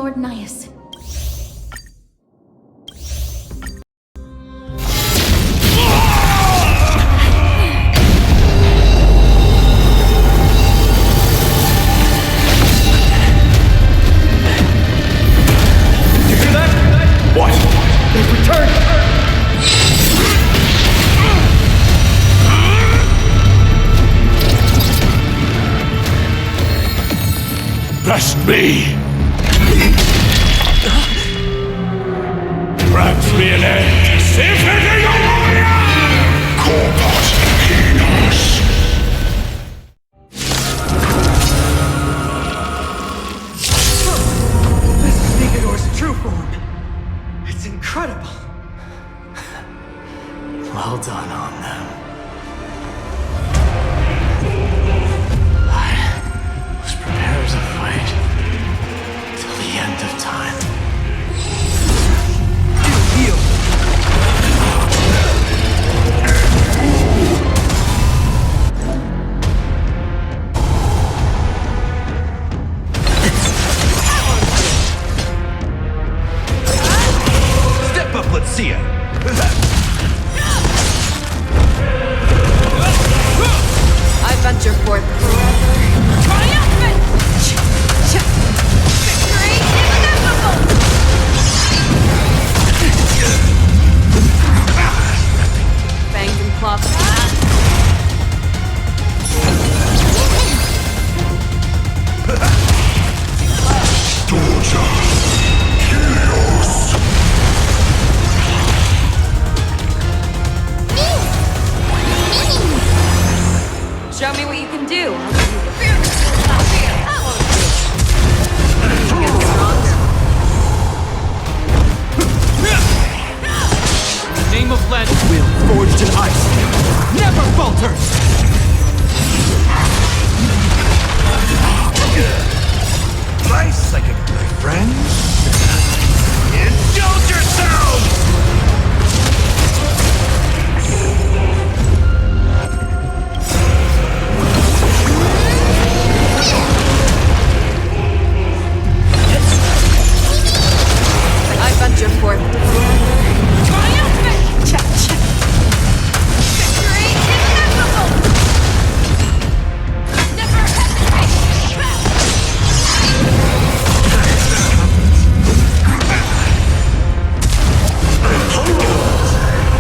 Lord Nias. You hear that? What? They've returned! Best be! Grant me an end! Symphony Corpus Venus! This is Nicanor's true form. It's incredible. Well done on them. Was prepared to fight till the end of time. Heal. Step up, let's see it. I venture forth forever. Triumphant! Victory inevitable! Fangs and claws. Torture! Chaos! Show me what you can do. The name of lead will forged in ice never falters. Nice second, my friends. Indulge yourselves! I venture forth forever. Triumphant! Victory inevitable! Never hesitate!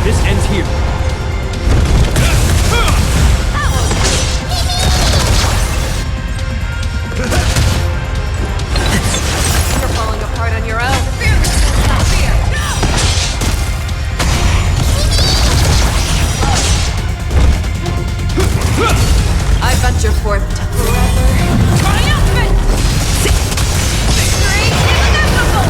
This ends here. You're falling apart on your own. I venture forth forever. Triumphant! Victory inevitable!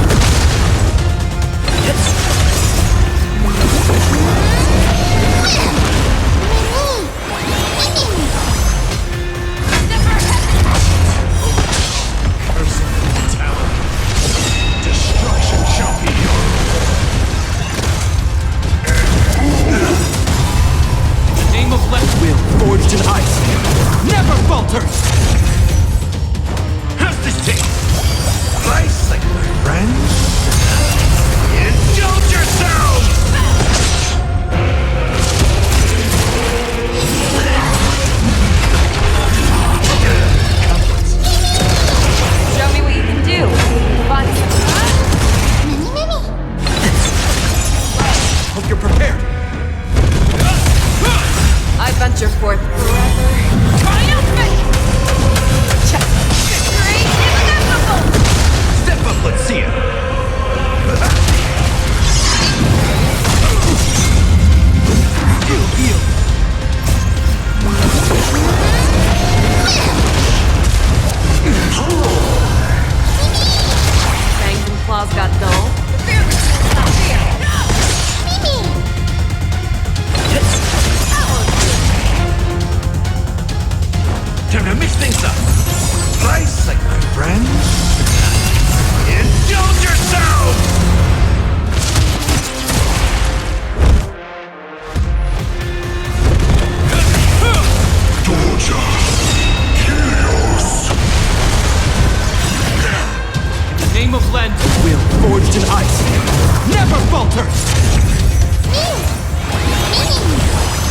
Never hesitate! Cursing mentality. Destruction shall be The name of left will forged in ice never falters. How's this taste? Nice, like my friends. Indulge yourselves! Show me what you can do. Body. Hope you're prepared. I venture forth forever. Triumphant! Victory inevitable! Step up, let's see it. Heal. Fangs and claws got dull. Time to mix things up. Nice, like my friends. Indulge yourselves! torture! Chaos! In the name of Len, falters!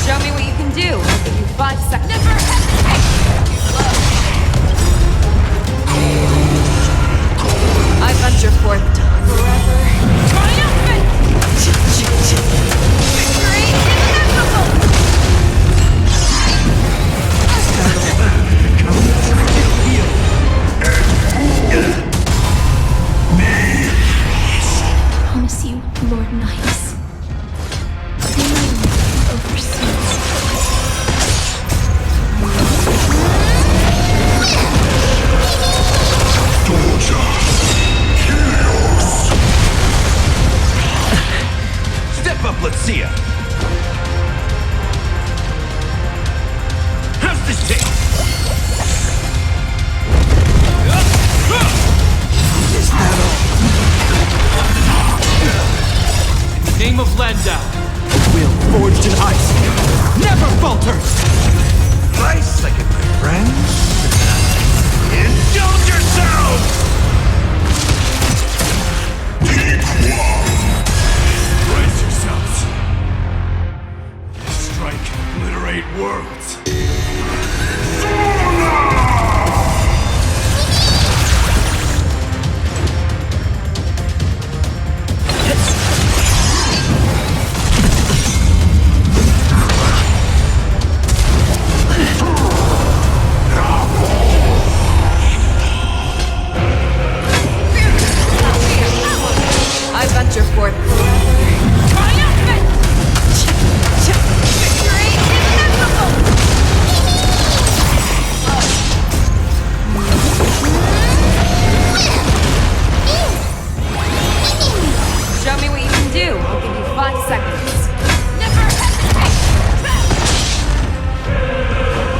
Show me what you can do. I'll give you 5 seconds. Never hesitate! I venture forth forever. Triumphant! Victory inevitable! I promise you, Lord Knights. Overseas. Step up, let's see ya. How's this taste? In the name of Landau, the will forged in ice never falters! Rice like it, my friends. Indulge yourselves! Brace yourselves. Strike and obliterate worlds. I venture forth forever. Triumphant! Victory inevitable! Show me what you can do. I'll give you 5 seconds. Never hesitate!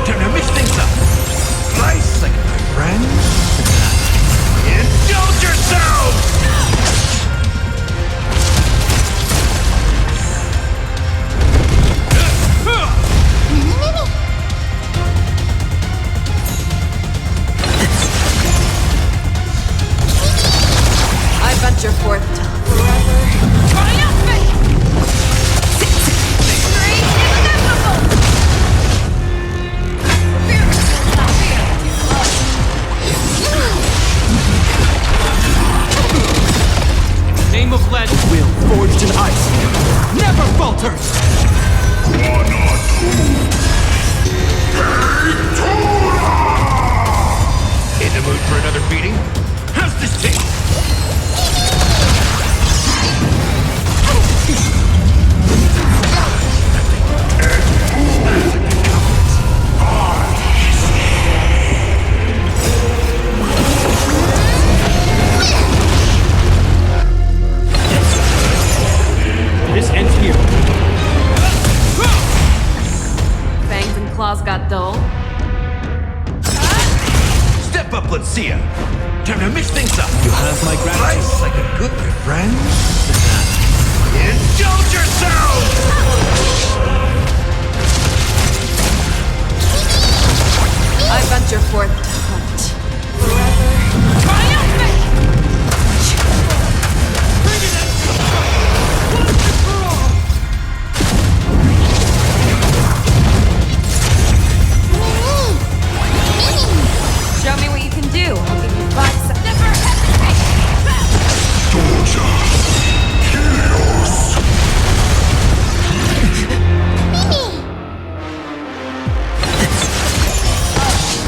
Time to mix things up. Rice like it, my friends. Indulge yourselves! I venture forth forever. Triumphant! Victory inevitable! Fear not fear. In the name of Landau, the will forged in ice never falters! In the mood for another beating? How's this taste? This ends here. Fangs and claws got dull. Step up, let's see ya. Time to mix things up. You have my gratitude. Rice like a good, my friends. Indulge yourselves! I venture forth to hunt. Forever. Triumphant! Bring it in! Once and for all! Show me what you can do. I'll give you 5 seconds. Never hesitate!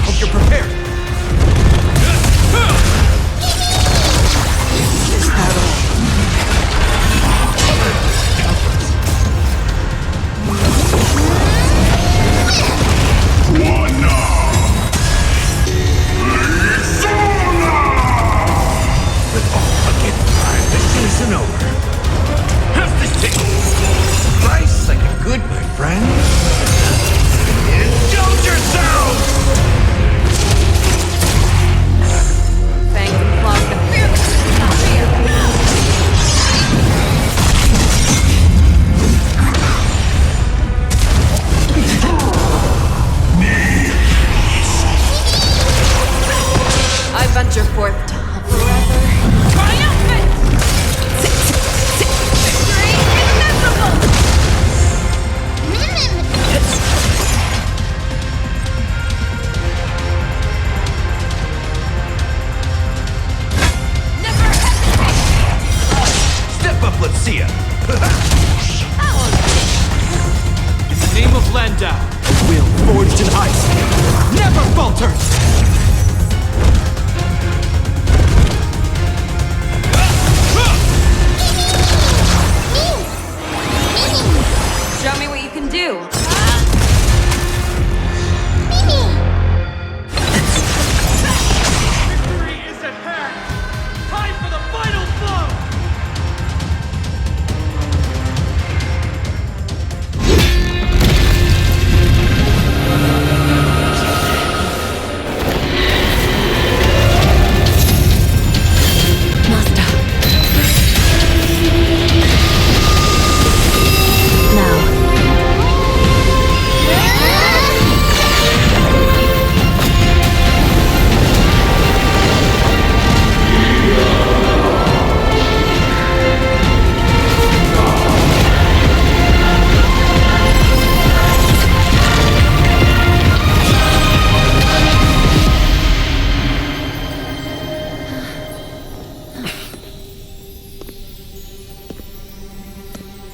Hope you're prepared. With all again, this isn't over. How's this taste? Rice like a good, my friends. Indulge yourselves! Fangs and claws got fear. Not fear. I venture forth to hunt forever. Triumphant! Victory let's see ya! In the name of Landau, will forged in ice never falters! Show me what you can do. Victory is at hand! Time for the final blow! Master. Now.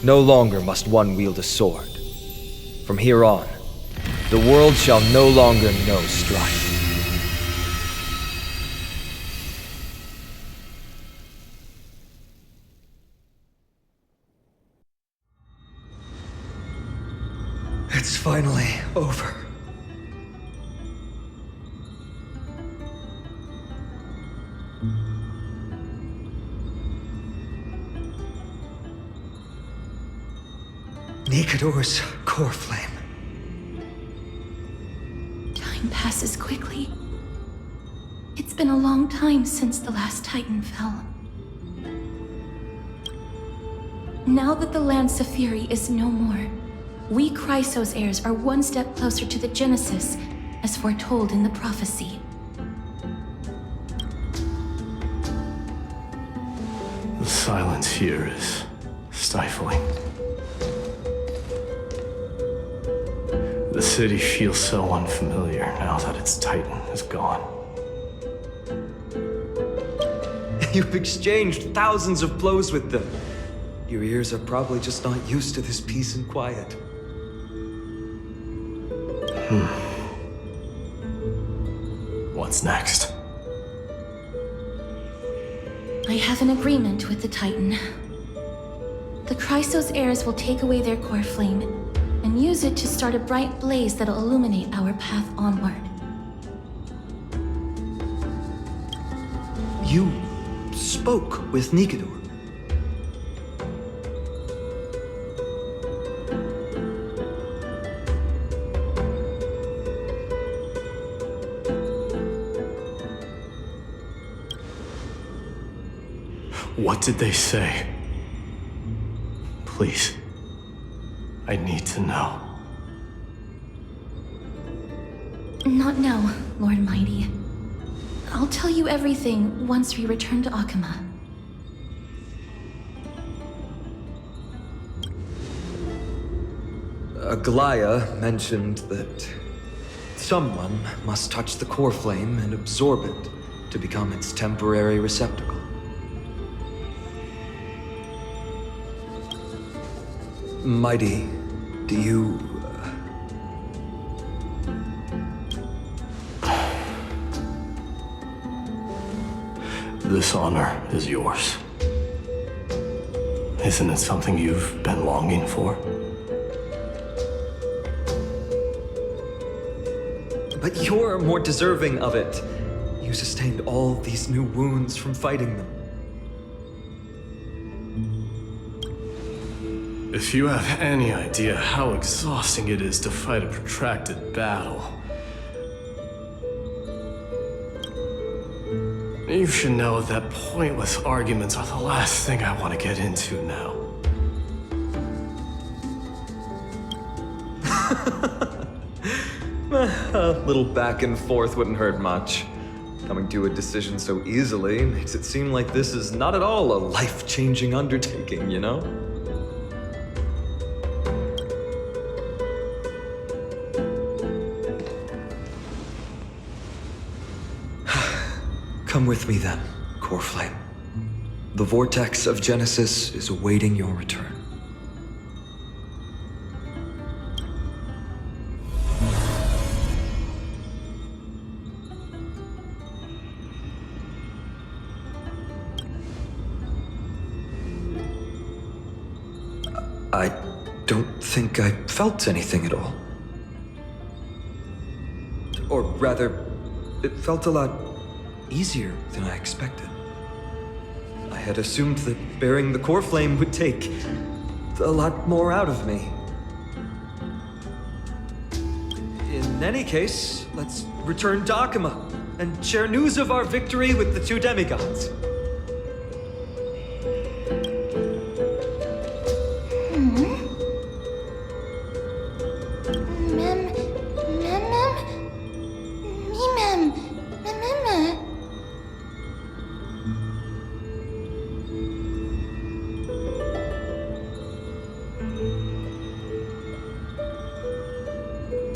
No longer must one wield a sword. From here on, the world shall no longer know strife. It's finally over. Nikador's core flame. Time passes quickly. It's been a long time since the last Titan fell. Now that the Lance of Fury is no more, we Chrysos heirs are one step closer to the Genesis, as foretold in the prophecy. The silence here is stifling. The city feels so unfamiliar now that its Titan is gone. You've exchanged thousands of blows with them. Your ears are probably just not used to this peace and quiet. What's next? I have an agreement with the Titan. The Chrysos heirs will take away their core flame and use it to start a bright blaze that'll illuminate our path onward. You spoke with Nikador. What did they say? Please. I need to know. Not now, Lord Mighty. I'll tell you everything once we return to Akama. Aglaya mentioned that someone must touch the core flame and absorb it to become its temporary receptacle. Mighty, do you... This honor is yours. Isn't it something you've been longing for? But you're more deserving of it. You sustained all these new wounds from fighting them. If you have any idea how exhausting it is to fight a protracted battle, you should know that pointless arguments are the last thing I want to get into now. A little back and forth wouldn't hurt much. Coming to a decision so easily makes it seem like this is not at all a life-changing undertaking, you know? Come with me then, Core Flame. The vortex of Genesis is awaiting your return. I don't think I felt anything at all. Or rather, it felt a lot easier than I expected. I had assumed that bearing the core flame would take a lot more out of me. In any case, let's return to Akuma and share news of our victory with the two demigods.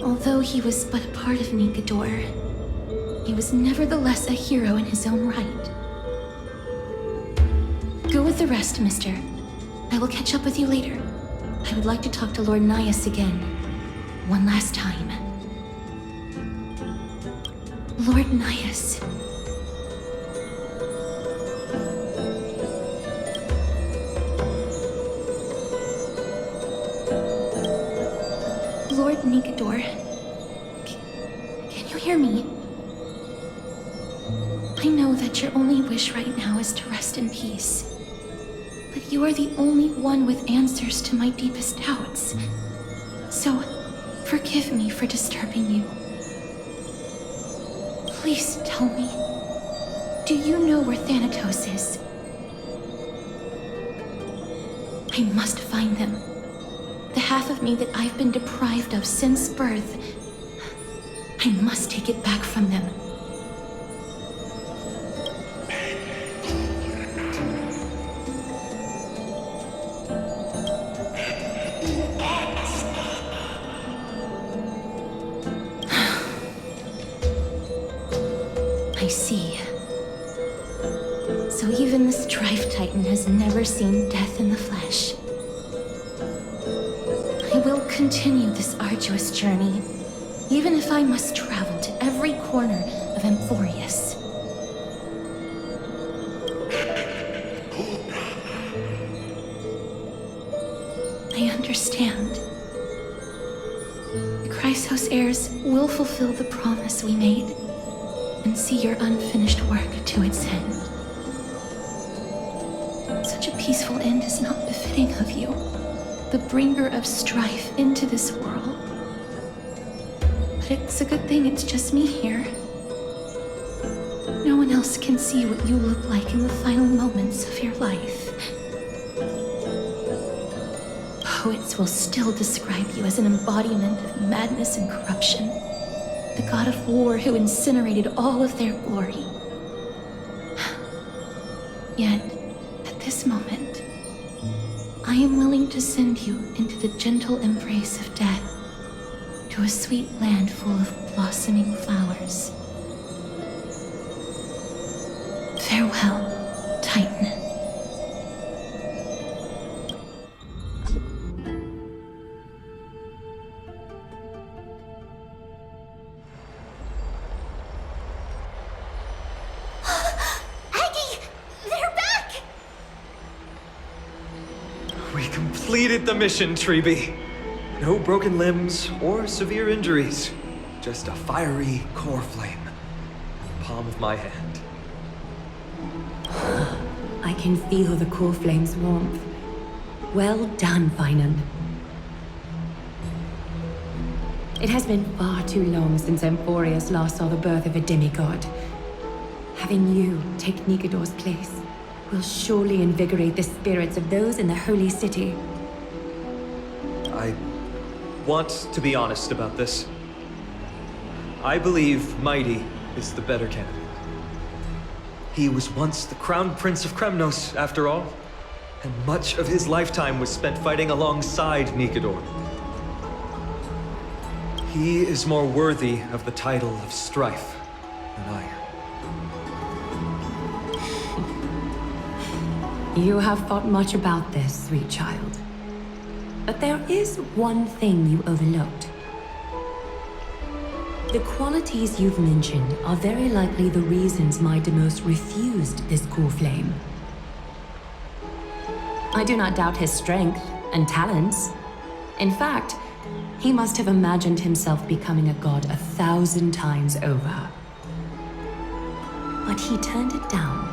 Although he was but a part of Nikador, he was nevertheless a hero in his own right. Go with the rest, mister. I will catch up with you later. I would like to talk to Lord Nias again. One last time. Lord Nias. Lord Nikador. Can you hear me? I know that your only wish right now is to rest in peace. But you are the only one with answers to my deepest doubts. So, forgive me for disturbing you. Please tell me, do you know where Thanatos is? I must find them. The half of me that I've been deprived of since birth. I must take it back from them. I see. So even the Strife Titan has never seen death in the flesh. I will continue this arduous journey, even if I must travel to every corner of Amphorius. I understand. The Chrysos heirs will fulfill the promise we made and see your unfinished work to its end. Such a peaceful end is not befitting of you, the bringer of strife into this world. But it's a good thing it's just me here. No one else can see what you look like in the final moments of your life. Poets will still describe you as an embodiment of madness and corruption. The god of war who incinerated all of their glory. Yet, at this moment, I am willing to send you into the gentle embrace of death, to a sweet land full of blossoming flowers. Farewell, Titan. We completed the mission, Treeby. No broken limbs or severe injuries. Just a fiery core flame. Palm of my hand. I can feel the core flame's warmth. Well done, Finan. It has been far too long since Amphorius last saw the birth of a demigod. Having you take Nikador's place will surely invigorate the spirits of those in the holy city. I want to be honest about this. I believe Mighty is the better candidate. He was once the Crown Prince of Kremnos, after all, and much of his lifetime was spent fighting alongside Nikador. He is more worthy of the title of Strife than I am. You have thought much about this, sweet child. But there is one thing you overlooked. The qualities you've mentioned are very likely the reasons Deimos refused this core flame. I do not doubt his strength and talents. In fact, he must have imagined himself becoming a god 1,000 times over. But he turned it down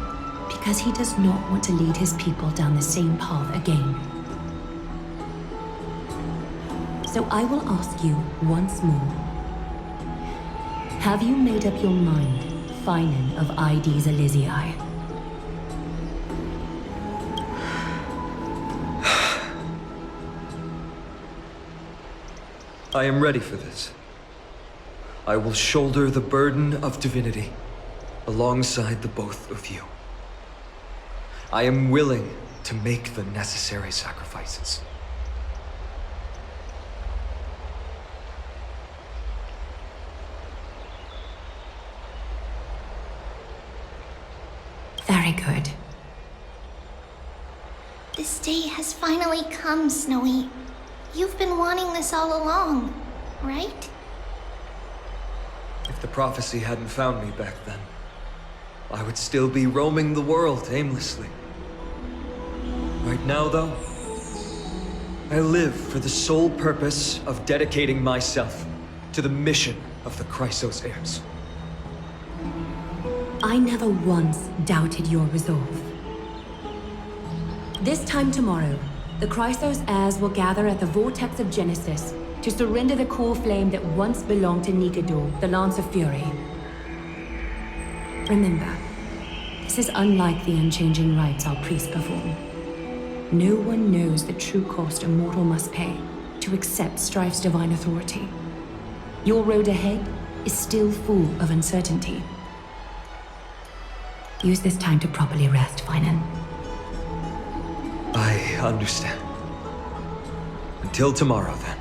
because he does not want to lead his people down the same path again. So I will ask you once more. Have you made up your mind, Finan of Ides Elysiae? I am ready for this. I will shoulder the burden of divinity alongside the both of you. I am willing to make the necessary sacrifices. Very good. This day has finally come, Snowy. You've been wanting this all along, right? If the prophecy hadn't found me back then, I would still be roaming the world aimlessly. Right now, though, I live for the sole purpose of dedicating myself to the mission of the Chrysos heirs. I never once doubted your resolve. This time tomorrow, the Chrysos heirs will gather at the Vortex of Genesis to surrender the core flame that once belonged to Nigador, the Lance of Fury. Remember, this is unlike the unchanging rites our priests perform. No one knows the true cost a mortal must pay to accept Strife's divine authority. Your road ahead is still full of uncertainty. Use this time to properly rest, Finan. I understand. Until tomorrow, then.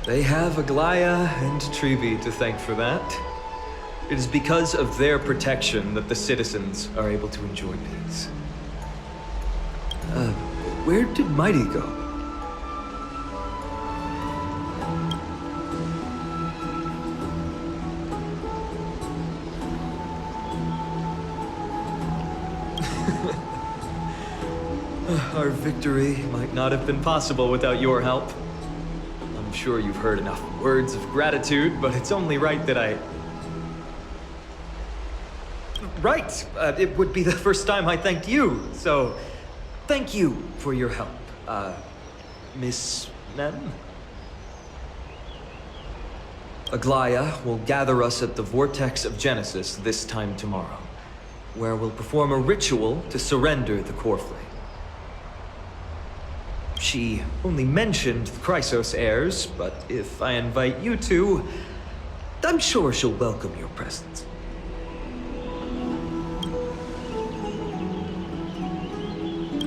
They have Aglaya and Trevi to thank for that. It is because of their protection that the citizens are able to enjoy peace. Where did Mighty go? Our victory might not have been possible without your help. I'm sure you've heard enough words of gratitude, but it's only right that I... Right! It would be the first time I thanked you, so... Thank you for your help, Miss Nem? Aglaya will gather us at the Vortex of Genesis this time tomorrow, where we'll perform a ritual to surrender the core flame. She only mentioned the Chrysos heirs, but if I invite you two, I'm sure she'll welcome your presence.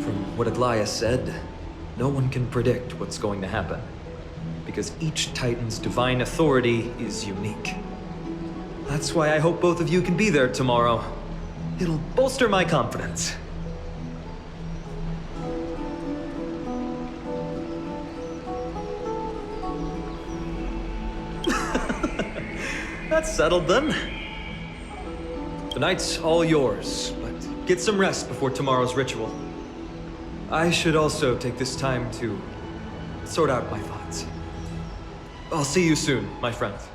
From what Aglaya said, no one can predict what's going to happen, because each Titan's divine authority is unique. That's why I hope both of you can be there tomorrow. It'll bolster my confidence. That's settled then. The night's all yours, but get some rest before tomorrow's ritual. I should also take this time to sort out my thoughts. I'll see you soon, my friends.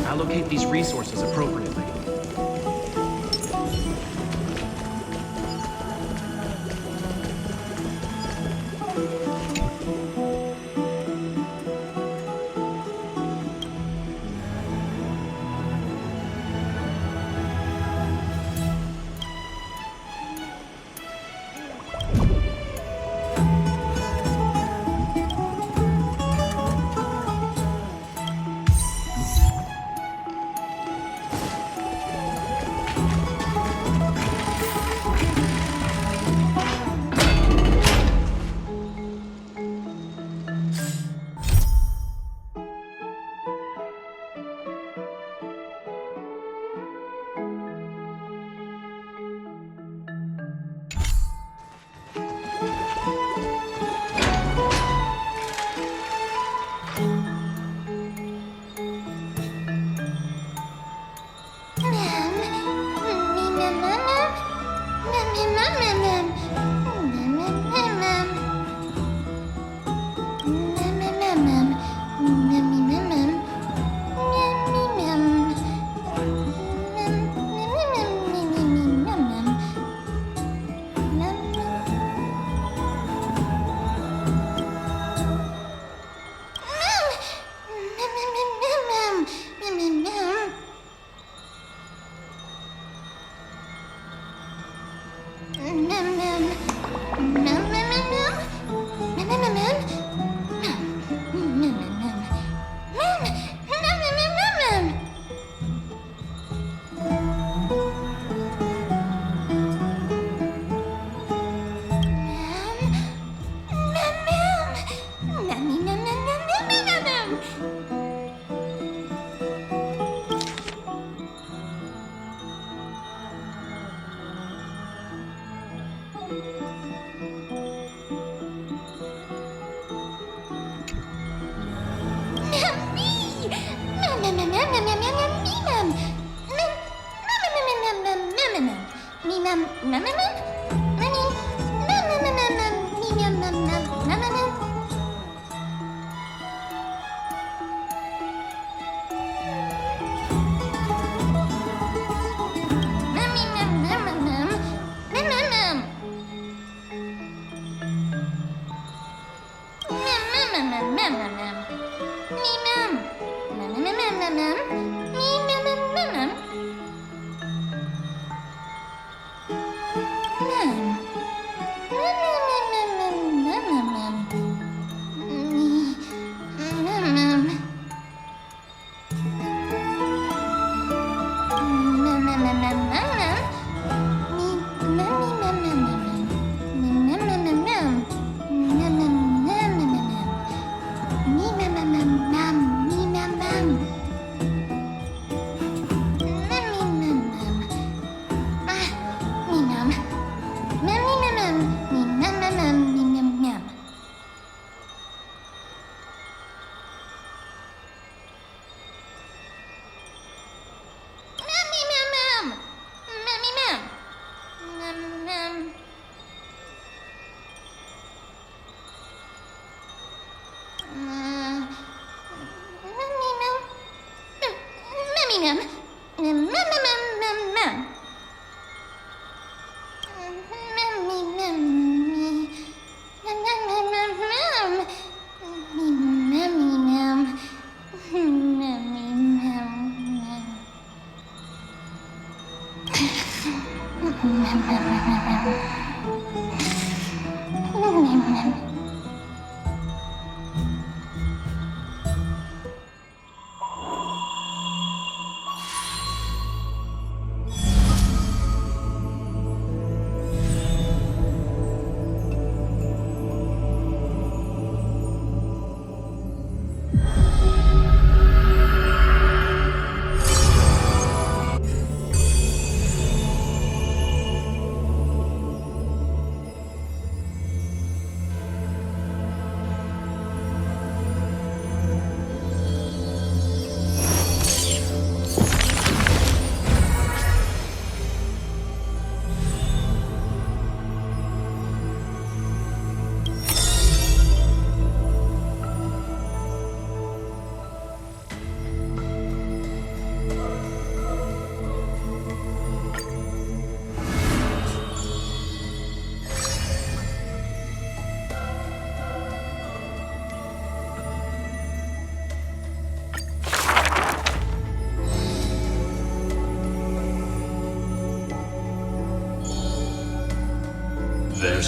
Allocate these resources appropriately.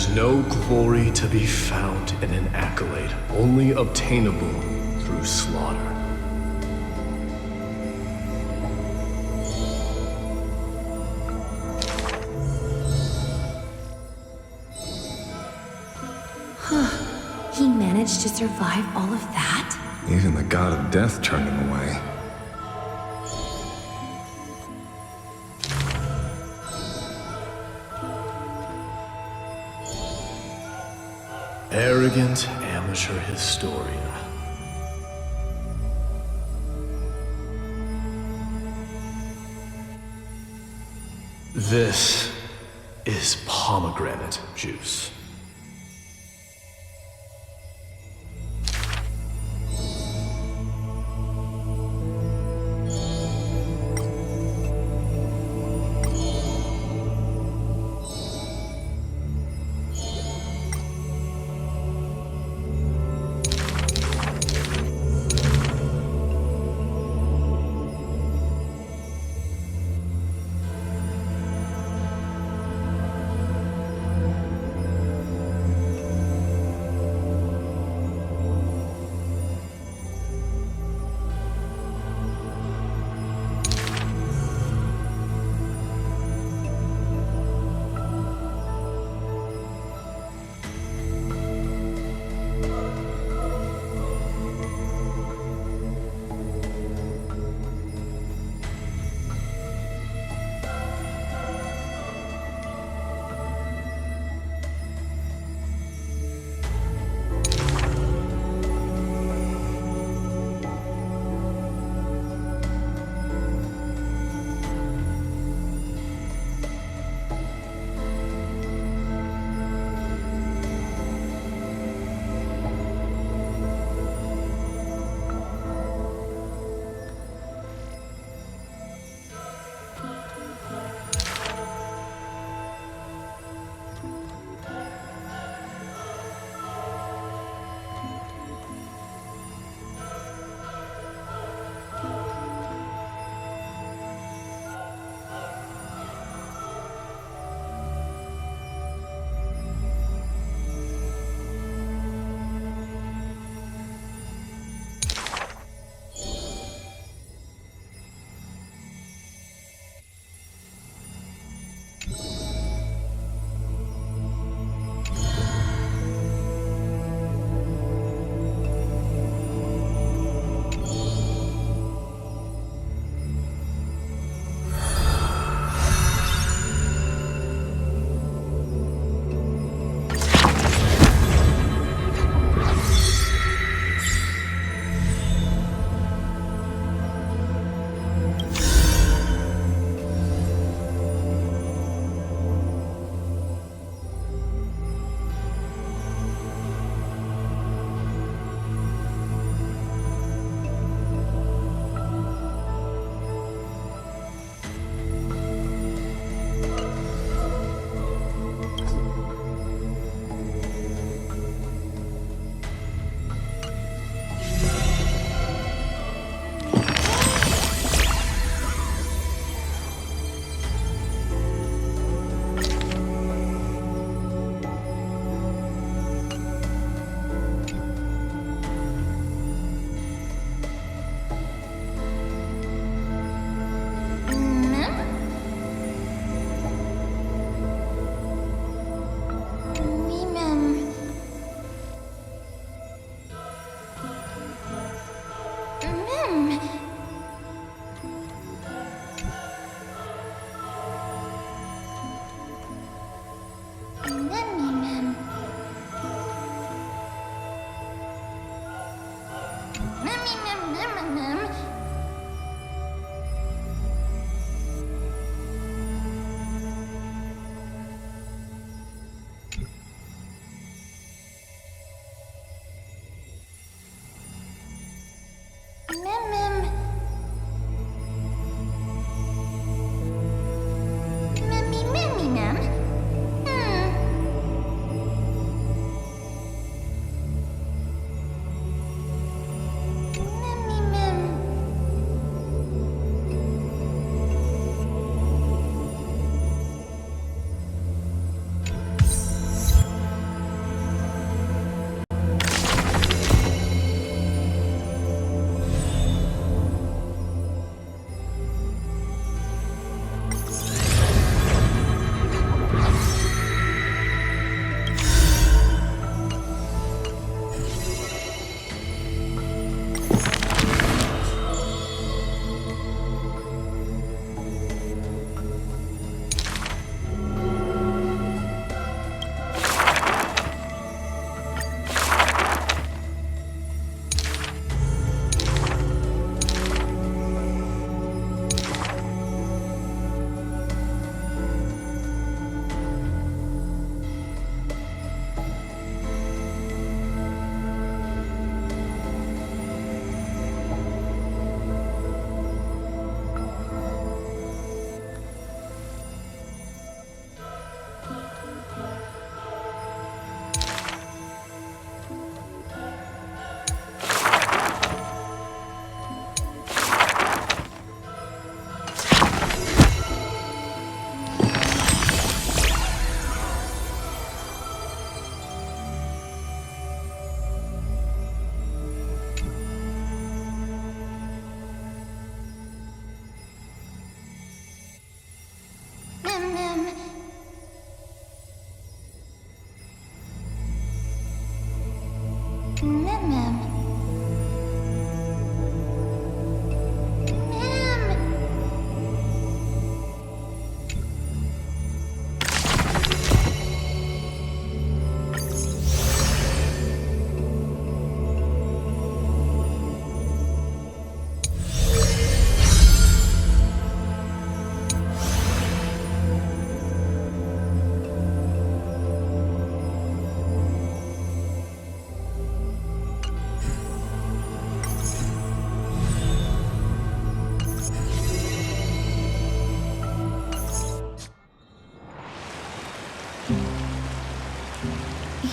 There's no glory to be found in an accolade, only obtainable through slaughter. He managed to survive all of that? Even the god of death turned him away. Arrogant amateur historian. This is pomegranate juice.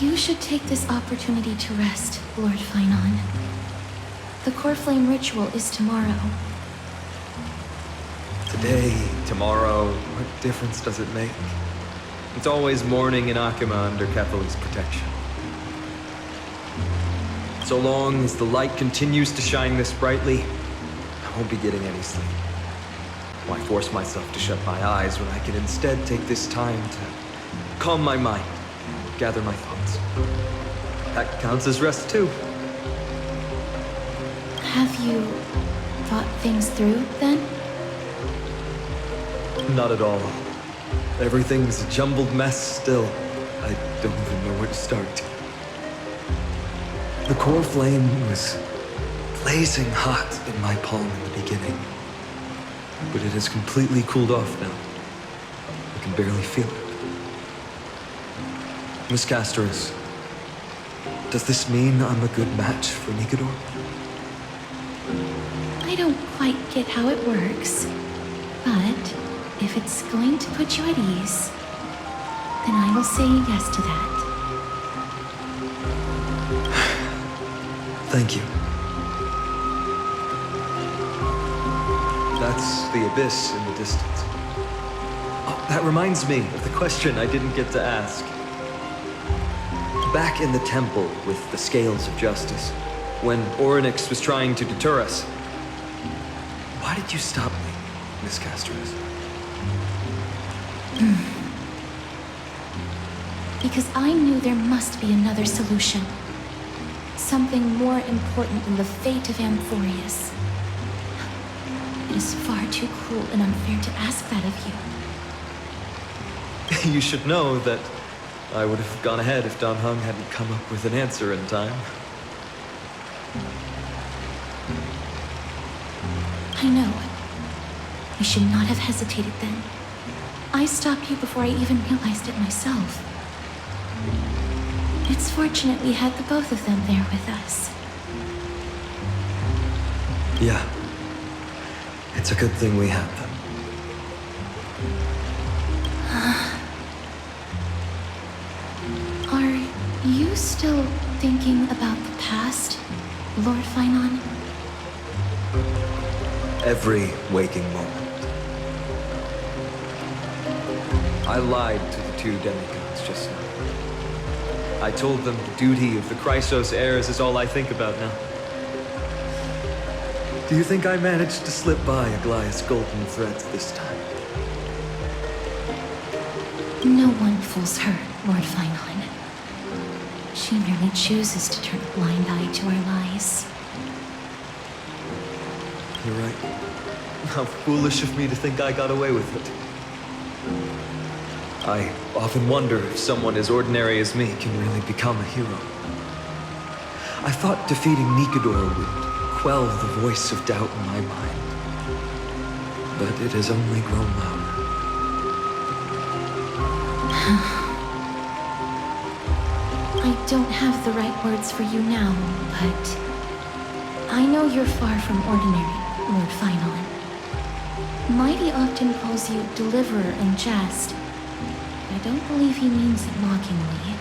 You should take this opportunity to rest, Lord Finon. The core flame ritual is tomorrow. Today, tomorrow, what difference does it make? It's always morning in Akima under Kethely's protection. So long as the light continues to shine this brightly, I won't be getting any sleep. Why force myself to shut my eyes when I can instead take this time to calm my mind, gather my thoughts? That counts as rest too. Have you thought things through, then? Not at all. Everything's a jumbled mess still. I don't even know where to start. The core flame was blazing hot in my palm in the beginning. But it has completely cooled off now. I can barely feel it. Miss Castoris, does this mean I'm a good match for Nigador? I don't quite get how it works, but if it's going to put you at ease, then I will say yes to that. Thank you. That's the abyss in the distance. Oh, that reminds me of the question I didn't get to ask. Back in the temple with the scales of justice, when Orynyx was trying to deter us, why did you stop me, Miss Castoris? Because I knew there must be another solution. Something more important than the fate of Amphorius. It is far too cruel and unfair to ask that of you. You should know that I would have gone ahead if Don Hung hadn't come up with an answer in time. I know. You should not have hesitated then. I stopped you before I even realized it myself. It's fortunate we had the both of them there with us. Yeah. It's a good thing we had them. Are you still thinking about the past, Lord Finon? Every waking moment. I lied to the two demigods just now. I told them the duty of the Chrysos heirs is all I think about now. Do you think I managed to slip by Aglaya's golden threads this time? No one fools her, Lord Finon. She merely chooses to turn a blind eye to our lies. You're right. How foolish of me to think I got away with it. I often wonder if someone as ordinary as me can really become a hero. I thought defeating Nigador would quell the voice of doubt in my mind. But it has only grown louder. I don't have the right words for you now, but I know you're far from ordinary, Lord Finon. Mighty often calls you deliverer in jest. I don't believe he means it mockingly.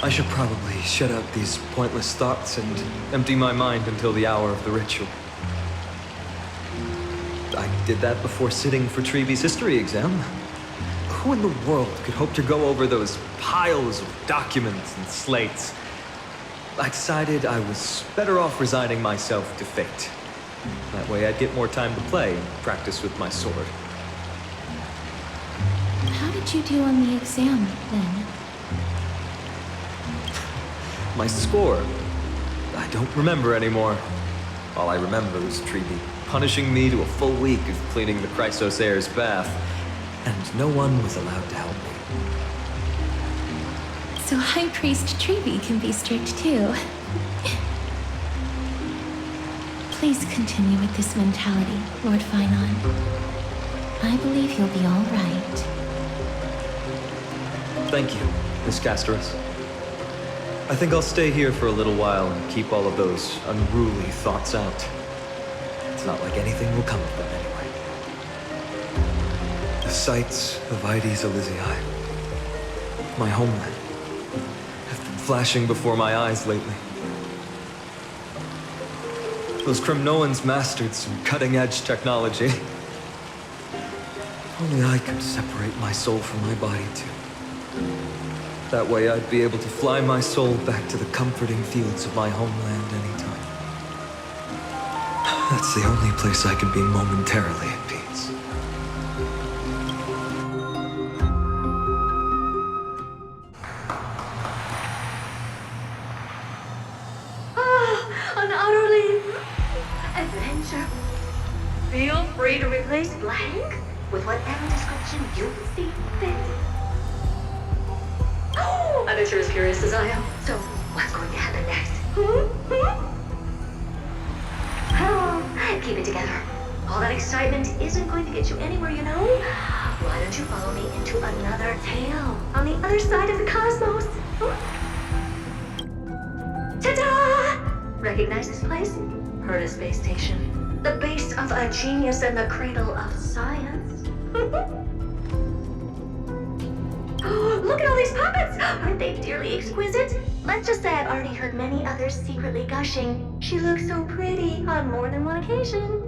I should probably shut out these pointless thoughts and empty my mind until the hour of the ritual. I did that before sitting for Treeby's history exam. Who in the world could hope to go over those piles of documents and slates? I decided I was better off resigning myself to fate. That way I'd get more time to play and practice with my sword. How did you do on the exam, then? My score? I don't remember anymore. All I remember is Treeby punishing me to a full week of cleaning the Chrysos heir's bath, and no one was allowed to help me. So High Priest Treeby can be strict too. Please continue with this mentality, Lord Finon. I believe you'll be all right. Thank you, Miss Castoris. I think I'll stay here for a little while and keep all of those unruly thoughts out. It's not like anything will come of them anyway. The sights of Ides Elysiae, my homeland, have been flashing before my eyes lately. Those Kremnoans mastered some cutting-edge technology. Only I could separate my soul from my body too. That way I'd be able to fly my soul back to the comforting fields of my homeland anytime. That's the only place I can be momentarily at peace. An utterly adventure. Feel free to replace blank with whatever description you see fit. Oh, I bet you're as curious as I am. So, what's going to happen next? Oh, keep it together. All that excitement isn't going to get you anywhere, you know? Why don't you follow me into another tale on the other side of the cosmos? Ta-da! Recognize this place? Heard of space station. The base of a genius and the cradle of science. Look at all these puppets! Aren't they dearly exquisite? Let's just say I've already heard many others secretly gushing. She looks so pretty on more than one occasion.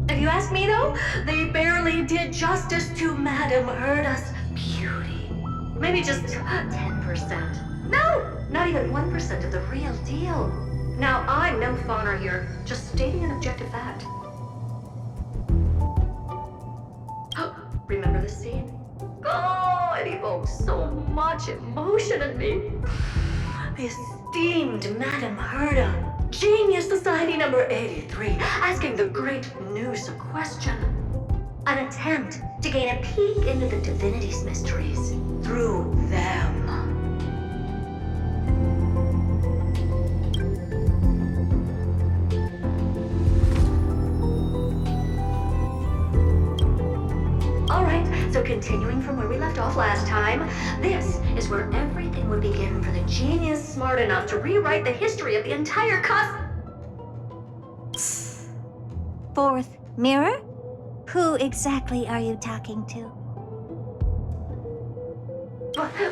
If you ask me though, they barely did justice to Madame Herda's beauty. Maybe just 10%. No, not even 1% of the real deal. Now, I'm no fawner here, just stating an objective fact. Remember this scene? Oh, it evokes so much emotion in me. The esteemed Madame Herda, Genius Society number 83, asking the great Noose a question. An attempt to gain a peek into the divinity's mysteries through them. So continuing from where we left off last time, this is where everything would begin for the genius smart enough to rewrite the history of the entire Fourth mirror? Who exactly are you talking to?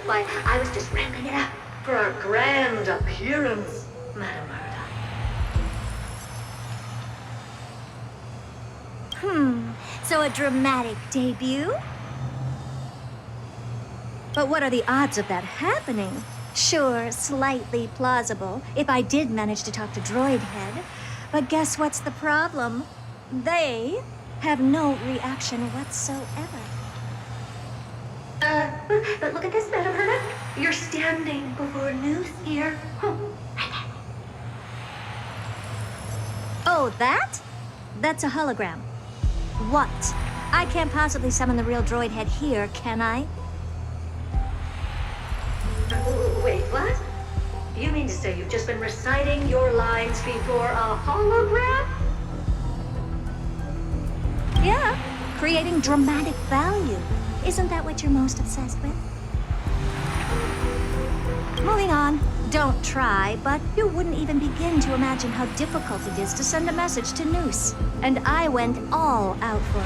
Why, I was just ramping it up for our grand appearance, Madame Herda. So a dramatic debut? But what are the odds of that happening? Sure, slightly plausible, if I did manage to talk to Droidhead. But guess what's the problem? They have no reaction whatsoever. But look at this, Madame Herda. You're standing before Noose here. Oh, that? That's a hologram. What? I can't possibly summon the real Droidhead here, can I? Wait, what? You mean to say you've just been reciting your lines before a hologram? Yeah, creating dramatic value. Isn't that what you're most obsessed with? Moving on. Don't try, but you wouldn't even begin to imagine how difficult it is to send a message to Noose. And I went all out for it.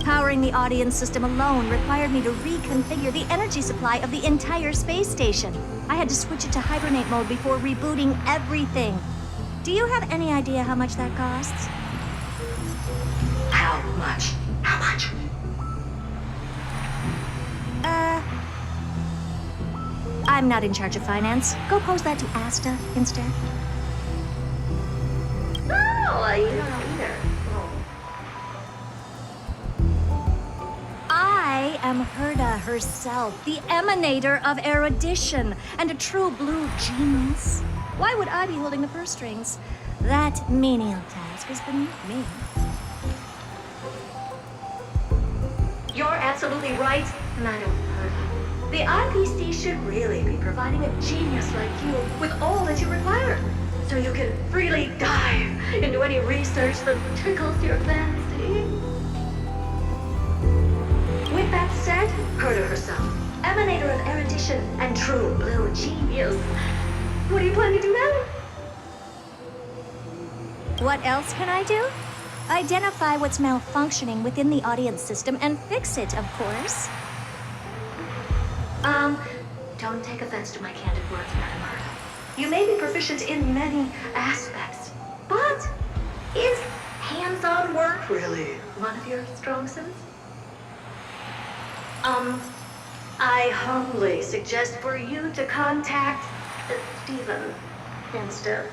Powering the audience system alone required me to reconfigure the energy supply of the entire space station. I had to switch it to hibernate mode before rebooting everything. Do you have any idea how much that costs? How much? How much? I'm not in charge of finance. Go pose that to Asta instead. Oh, you don't know either. I am Herda herself, the emanator of erudition, and a true blue genius. Why would I be holding the purse strings? That menial task is beneath me. You're absolutely right, Madame Herda. The IPC should really be providing a genius like you with all that you require, so you can freely dive into any research that tickles your fancy. With that said, Herda herself, emanator of erudition and true blue genius. What do you plan to do now? What else can I do? Identify what's malfunctioning within the audience system and fix it, of course. Don't take offense to my candid words, Madam Murta. You may be proficient in many aspects, but is hands-on work really one of your strong suits? I humbly suggest for you to contact Steven instead.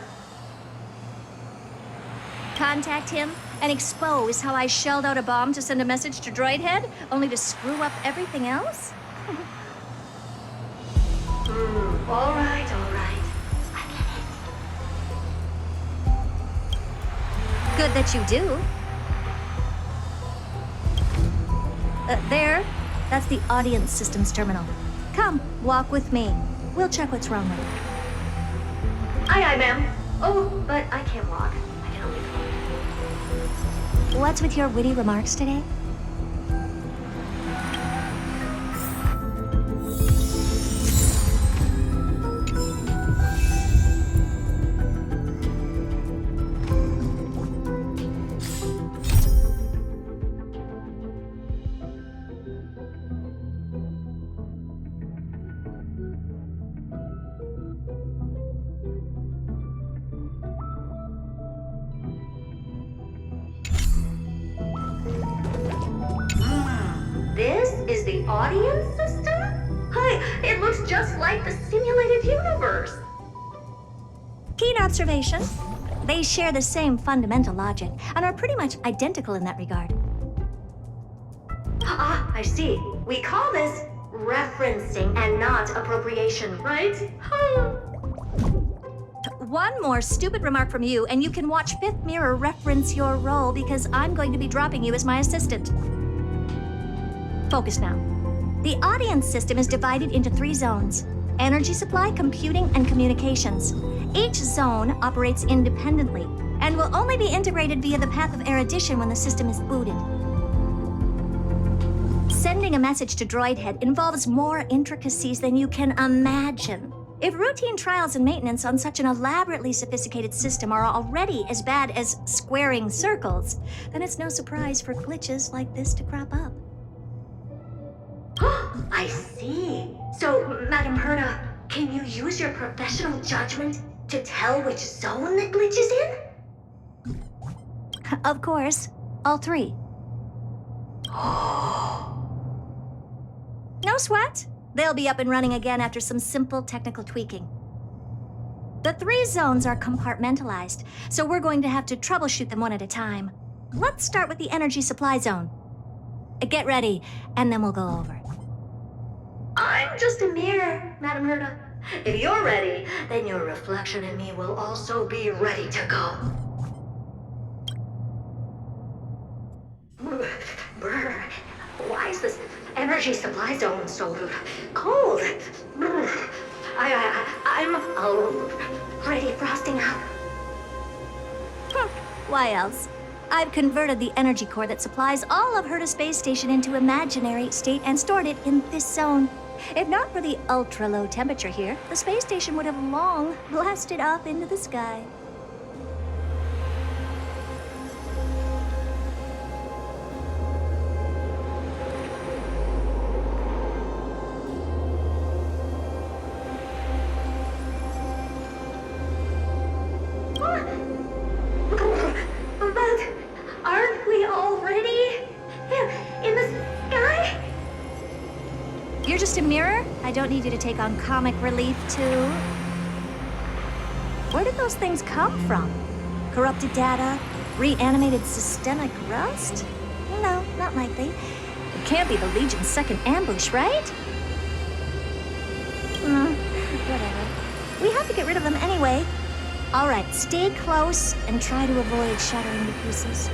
Contact him and expose how I shelled out a bomb to send a message to Droidhead, only to screw up everything else? All right. I get it. Good that you do. There. That's the audience systems terminal. Come, walk with me. We'll check what's wrong with it. Aye, ma'am. Oh, but I can't walk. I can only float. What's with your witty remarks today? This is the audience system? Hi, it looks just like the simulated universe. Keen observation. They share the same fundamental logic and are pretty much identical in that regard. Ah, I see. We call this referencing and not appropriation, right? One more stupid remark from you, and you can watch Fifth Mirror reference your role because I'm going to be dropping you as my assistant. Focus now. The audience system is divided into 3 zones: energy supply, computing, and communications. Each zone operates independently and will only be integrated via the path of erudition when the system is booted. Sending a message to Droidhead involves more intricacies than you can imagine. If routine trials and maintenance on such an elaborately sophisticated system are already as bad as squaring circles, then it's no surprise for glitches like this to crop up. I see. So, Madam Herna, can you use your professional judgment to tell which zone the glitch is in? Of course, all 3. No sweat. They'll be up and running again after some simple technical tweaking. The 3 zones are compartmentalized, so we're going to have to troubleshoot them one at a time. Let's start with the energy supply zone. Get ready, and then we'll go over. I'm just a mirror, Madam Herna. If you're ready, then your reflection in me will also be ready to go. Brr, why is this energy supply zone so cold? I'm already frosting up. Why else? I've converted the energy core that supplies all of Herta Space Station into imaginary state and stored it in this zone. If not for the ultra-low temperature here, the space station would have long blasted off into the sky. But aren't we already in the sky? You're just a mirror? I don't need you to take on comic relief, too. Where did those things come from? Corrupted data? Reanimated systemic rust? No, not likely. It can't be the Legion's second ambush, right? Whatever. We have to get rid of them anyway. All right, stay close and try to avoid shattering to pieces.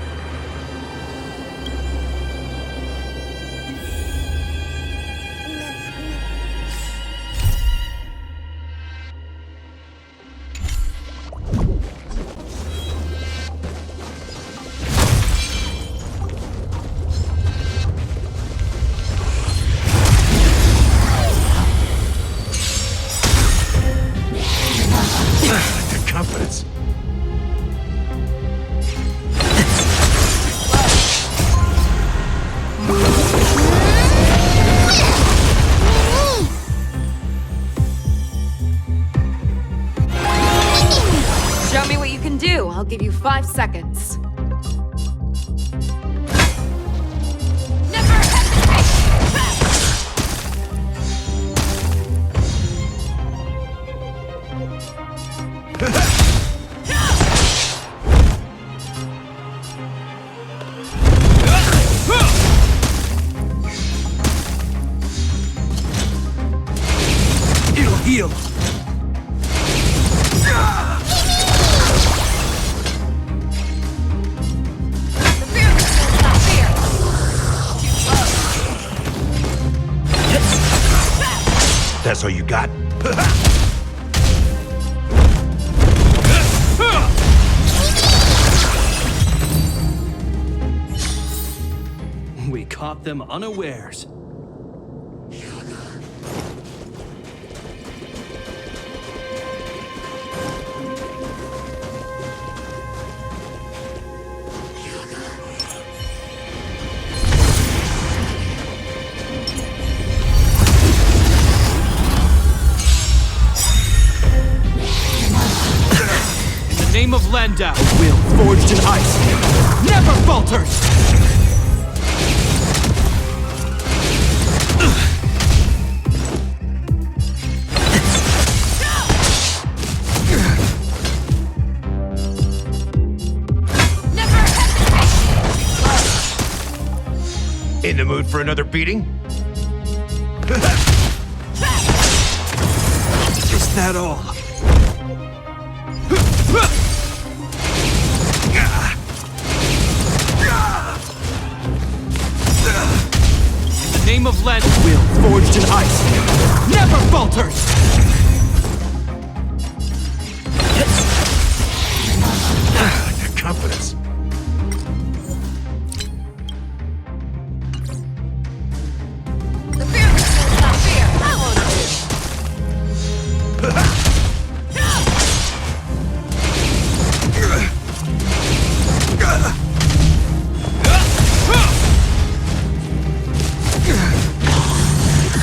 Confidence. I'll give you 5 seconds. Never It'll heal. That's all you got? We caught them unawares. Name of Landau, will forged in ice, never falters! Never In the mood for another beating? Is that all? Name of Land, will forged in ice, never falters! Your confidence. The fear is not fear. I won't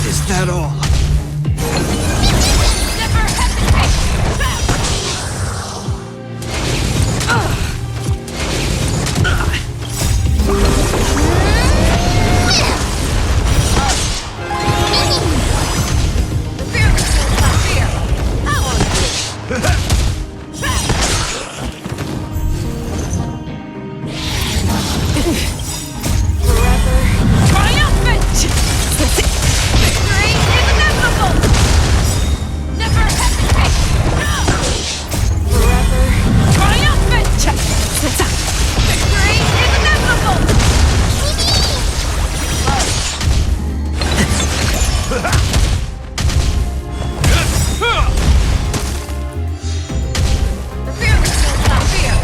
Is that all? never hesitate. The fear is not fear. I won't Forever triumphant! Victory is inevitable! Never hesitate! Forever triumphant! Victory is inevitable! The fear is not fear.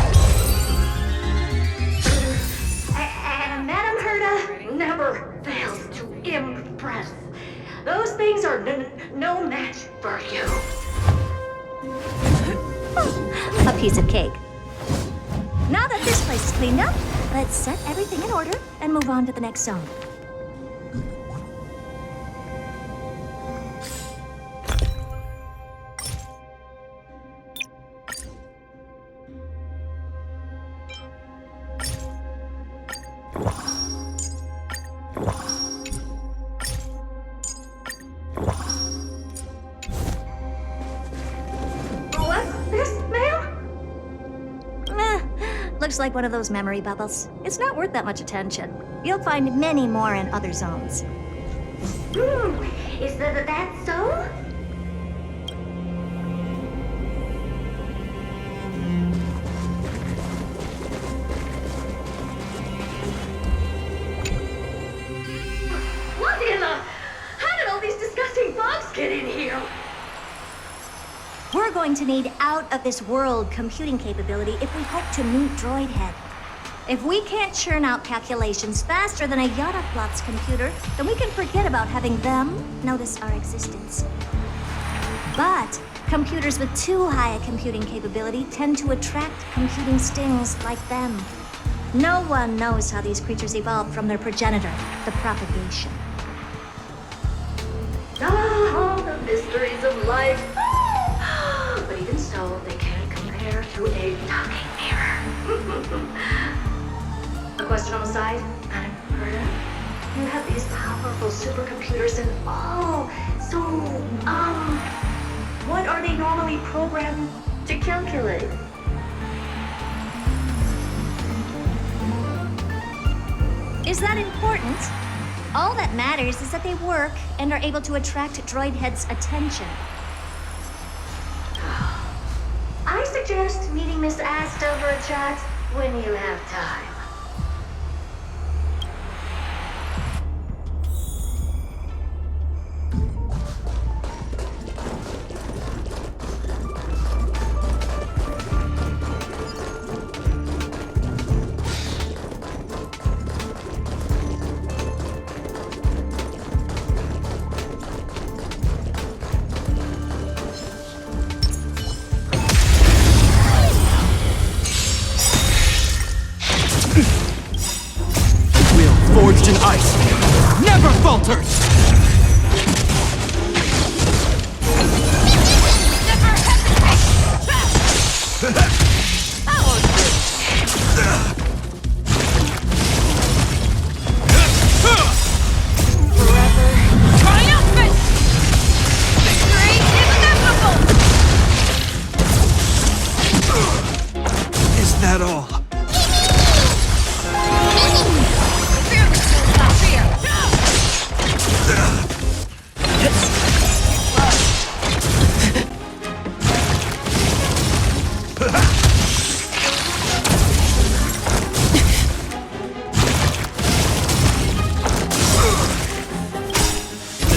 And Madame Herta never fails to impress. Those things are no match for you. A piece of cake. Now that this place is cleaned up, let's set everything in order and move on to the next zone. What's this, ma'am? Looks like one of those memory bubbles. It's not worth that much attention. You'll find many more in other zones. Is that so? What in the... How did all these disgusting bugs get in here? We're going to need out-of-this-world computing capability if we hope to meet Droidhead. If we can't churn out calculations faster than a Yadaplot's computer, then we can forget about having them notice our existence. But computers with too high a computing capability tend to attract computing stings like them. No one knows how these creatures evolved from their progenitor, the propagation. Ah, the mysteries of life. But even so, they can't compare to a talking mirror. question on the side? Madam Herda? You have these powerful supercomputers and what are they normally programmed to calculate? Is that important? All that matters is that they work and are able to attract droid heads' attention. I suggest meeting Miss Asta for a chat when you have time. Forged in ice, never falters! Never hesitate! That won't Forever triumphant! Victory is inevitable! Is that all?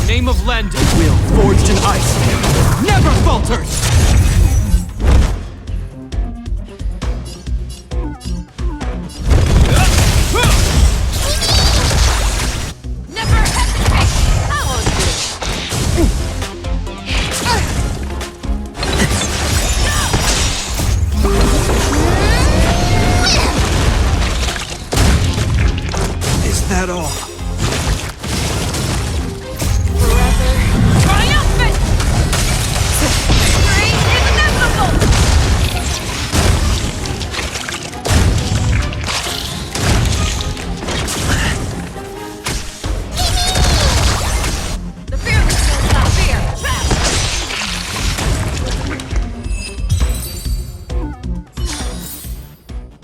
Name of Lend, will forged in ice, never falters! Never hesitate! That won't do. Is that all? triumphant! Victory is inevitable! The fearless knows not fear!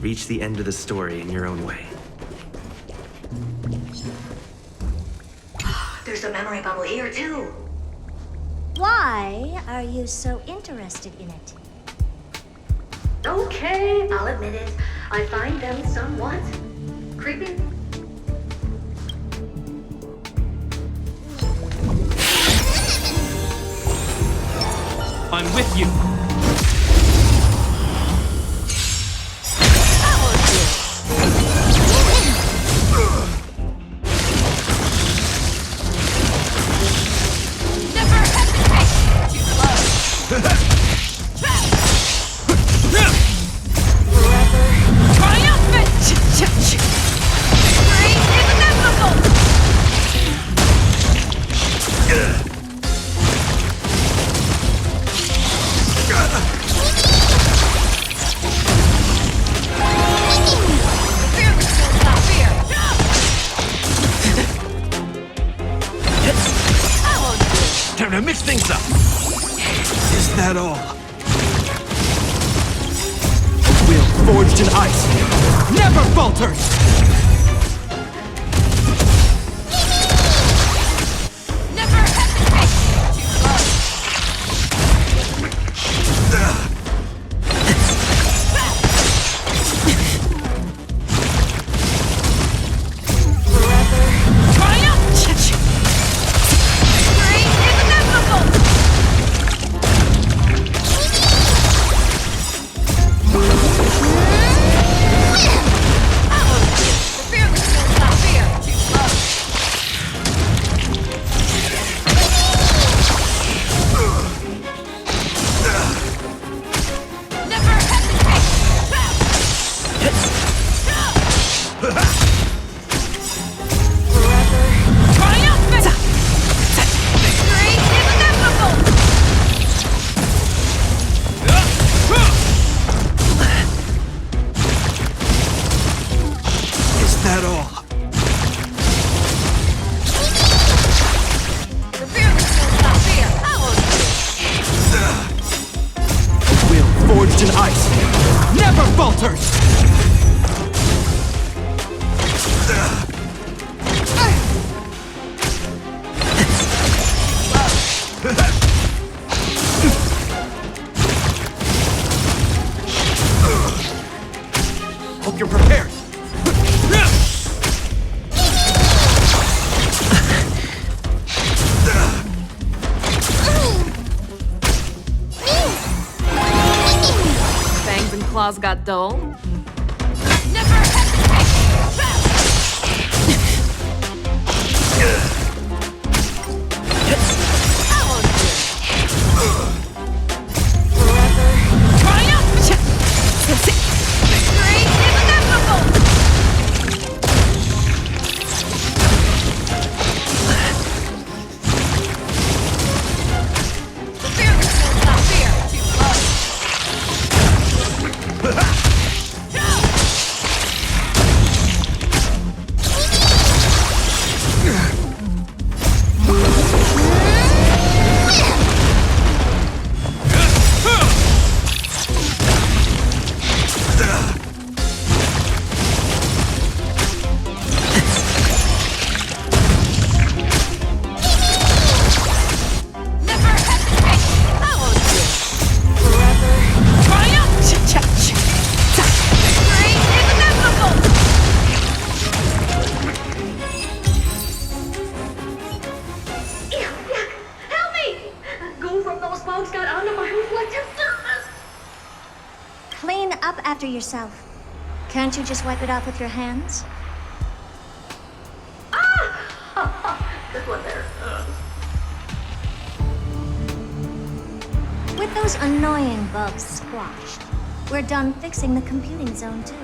Reach the end of the story in your own way. There's a memory bubble here, too. Why are you so interested in it? Okay, I'll admit it. I find them somewhat creepy. I'm with you. Never hesitate! Too close! Forever triumphant! Victory is inevitable! Fearless knows not fear! That won't do. Time to mix things up. Is that all? Will forged in ice, never falters! Never hesitate! Too close! Forever triumphant! Victory is inevitable! That won't do. The forged in ice, never falters! Hope you're prepared. Fangs and claws got dull. Never hesitate! Forever. Triumph! Victory is inevitable! Fearlessness, not fear. Too close. Never hesitate! Follow you! Forever. Triumph! Victory is inevitable! Ew, yuck! Help me! Goo from those bugs got onto my reflective surface. Clean up after yourself. Can't you just wipe it off with your hands? Good one there. With those annoying bugs squashed, we're done fixing the computing zone too.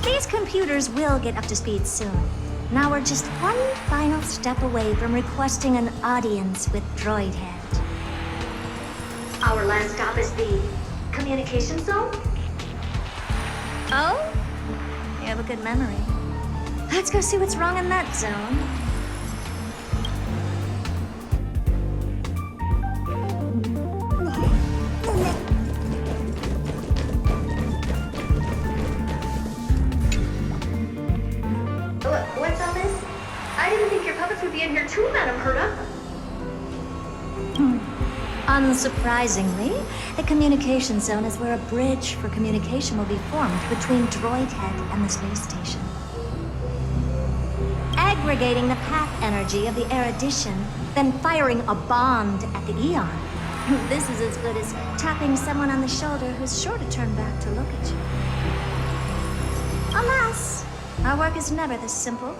These computers will get up to speed soon. Now we're just one final step away from requesting an audience with Droidhead. Our last stop is the communication zone? Oh? You have a good memory. Let's go see what's wrong in that zone. What's all this? I didn't think your puppets would be in here too, Madam Herta. Unsurprisingly, the communication zone is where a bridge for communication will be formed between Droidhead and the space station. Aggregating the path energy of the erudition, then firing a bond at the Eon. This is as good as tapping someone on the shoulder who's sure to turn back to look at you. Alas, our work is never this simple.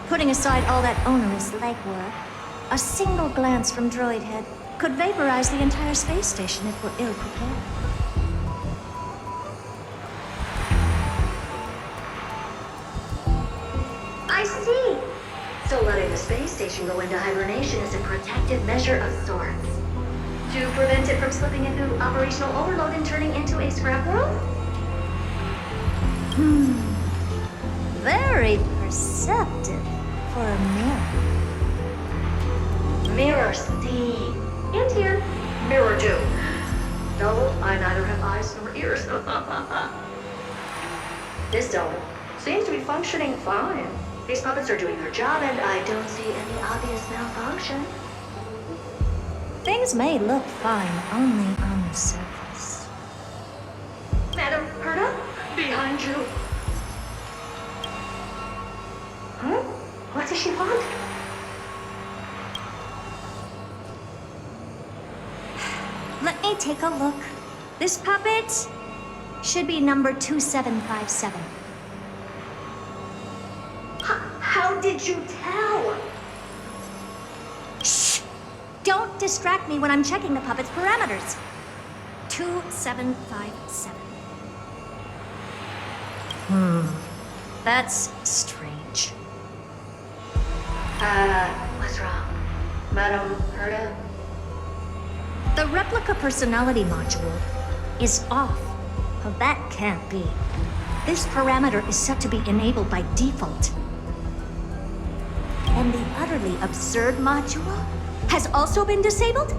Putting aside all that onerous legwork, a single glance from Droidhead could vaporize the entire space station if we're ill-prepared. I see. So letting the space station go into hibernation is a protective measure of sorts. To prevent it from slipping into operational overload and turning into a scrap world? Very perceptive for a mirror. Mirror C. And here, mirror 2. No, I neither have eyes nor ears. This dome seems to be functioning fine. These puppets are doing their job, and I don't see any obvious malfunction. Things may look fine only on the surface. Madam Herta, behind you. Huh? What does she want? Let me take a look. This puppet should be number 2757. How did you tell? Shh! Don't distract me when I'm checking the puppet's parameters. 2757. That's strange. What's wrong? Madam Herta? The replica personality module is off. Oh, that can't be. This parameter is set to be enabled by default. And the utterly absurd module has also been disabled?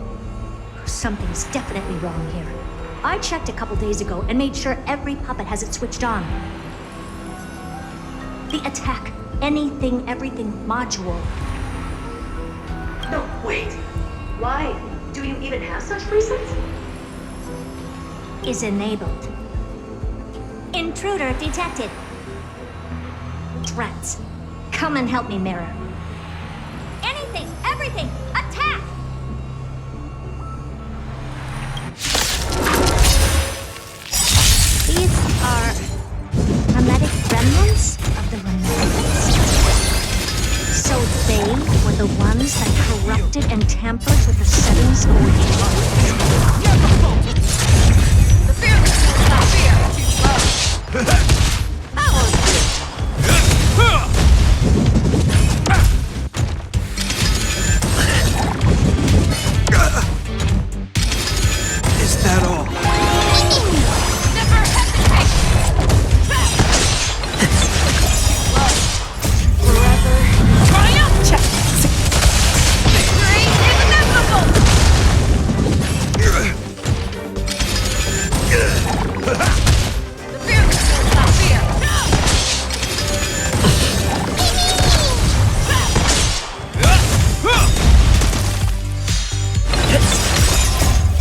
Something's definitely wrong here. I checked a couple days ago and made sure every puppet has it switched on. The attack, anything, everything module. No, wait. Why? Do you even have such presets? Is enabled. Intruder detected. Threats. Come and help me, Mirror. Anything, everything, attack! These are hermetic remnants of the remnants. So they were the ones that corrupted and tampered with the settings of the The fearless will not fear. Too slow. I won't do it. Is that all? Never hesitate. Forever. Triumph. Victory is inevitable. The fearless will not fear.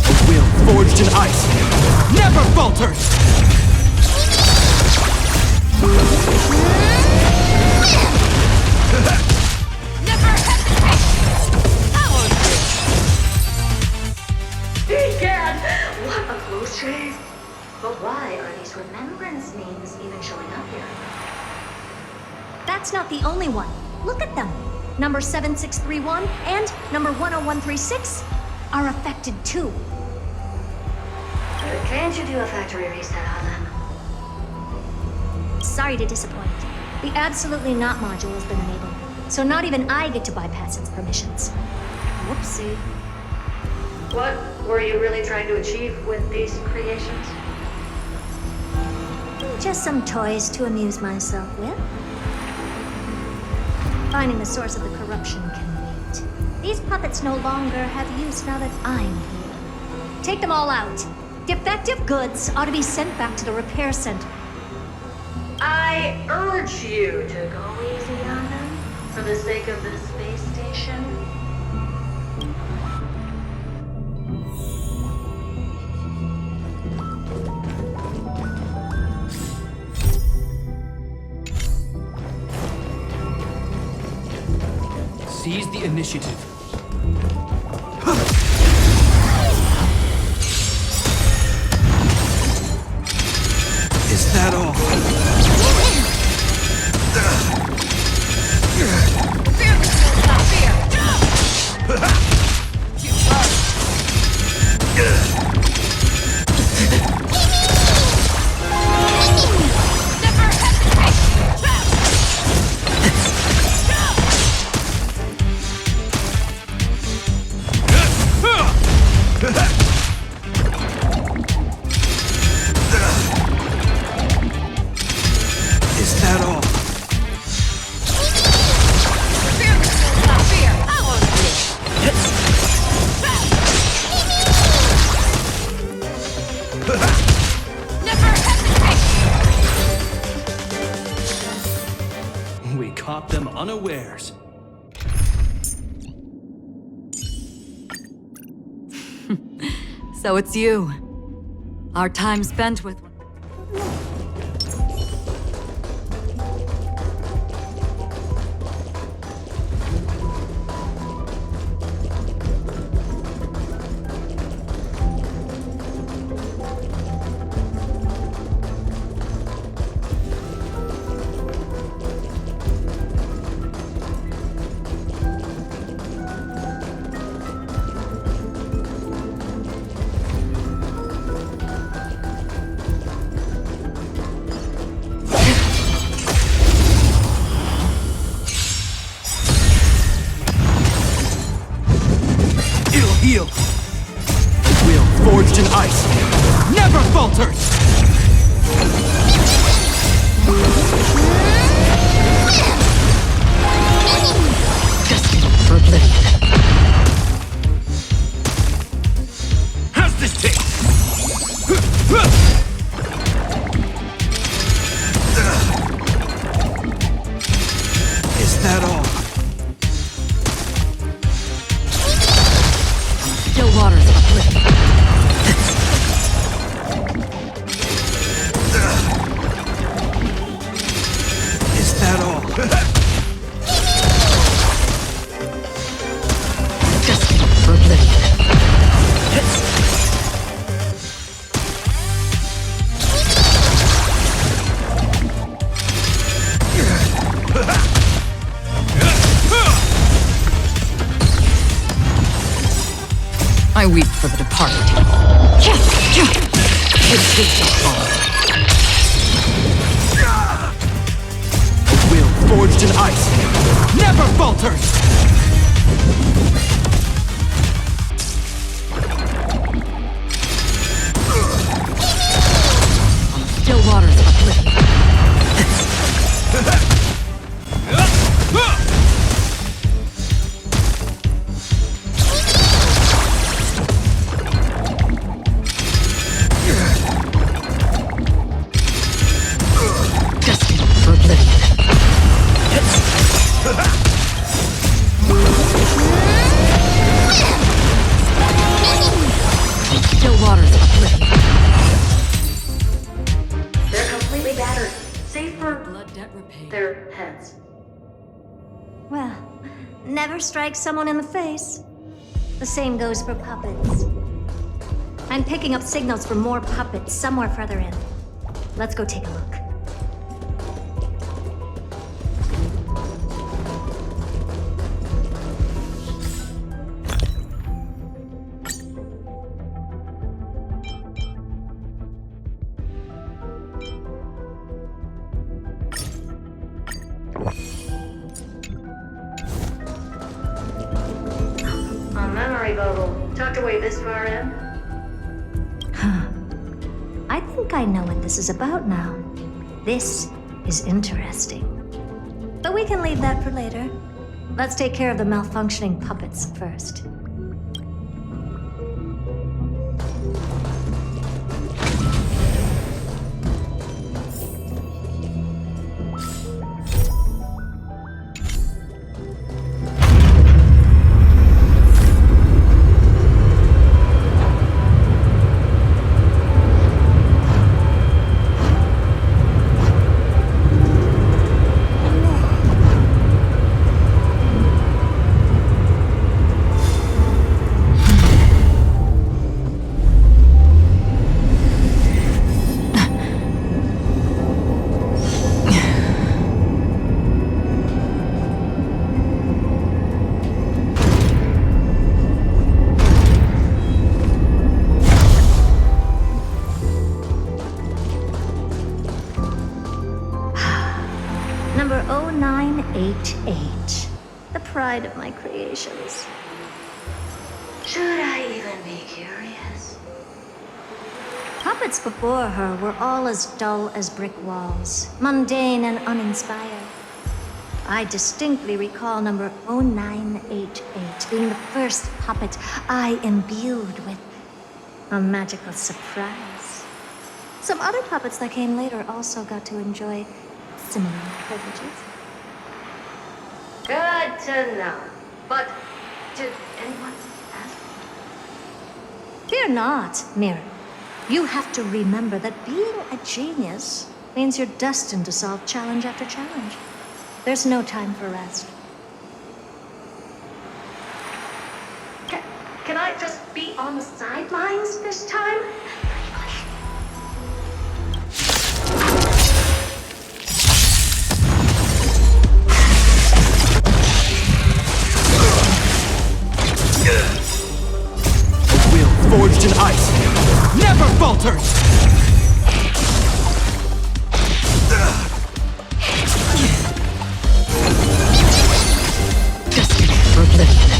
A will forged in ice never falters! Never hesitate. I won't do it. Egad! What a close shave! But why are these remembrance names even showing up here? That's not the only one. Look at them. Number 7631 and number 10136 are affected too. Can't you do a factory reset on them? Sorry to disappoint. The Absolutely Not module has been enabled, so not even I get to bypass its permissions. Whoopsie. What were you really trying to achieve with these creations? Just some toys to amuse myself with. Finding the source of the corruption can wait. These puppets no longer have use now that I'm here. Take them all out. Defective goods ought to be sent back to the repair center. I urge you to go easy on them for the sake of the space station. Seize the initiative. Is that all? Fearless will not fear. Too slow. Never hesitate. Is that all? Fearless will not fear. I won't do it. Never hesitate. We caught them unawares. So it's you. Our time spent with... Heal! The will forged in ice never falters! Destined for oblivion. How's this taste? waters of oblivion. Is that all? Just for oblivion. I weep for the departed. It takes a fall. A will forged in ice never falters! On the still waters of oblivion. Destined for oblivion. Still waters of oblivion. They're completely battered. Save for Blood debt repaid. their heads. Well, never strike someone in the face. The same goes for puppets. I'm picking up signals for more puppets somewhere further in. Let's go take a look. A memory bubble. Tucked away this far in. I think I know what this is about now. This is interesting. But we can leave that for later. Let's take care of the malfunctioning puppets first. Number 0988. The pride of my creations. Should I even be curious? Puppets before her were all as dull as brick walls, mundane and uninspired. I distinctly recall number 0988 being the first puppet I imbued with a magical surprise. Some other puppets that came later also got to enjoy similar privileges. Good to know. But did anyone ask? Fear not, Mirror. You have to remember that being a genius means you're destined to solve challenge after challenge. There's no time for rest. Can I just be on the sidelines this time? Will forged in ice never falters! Destined for oblivion.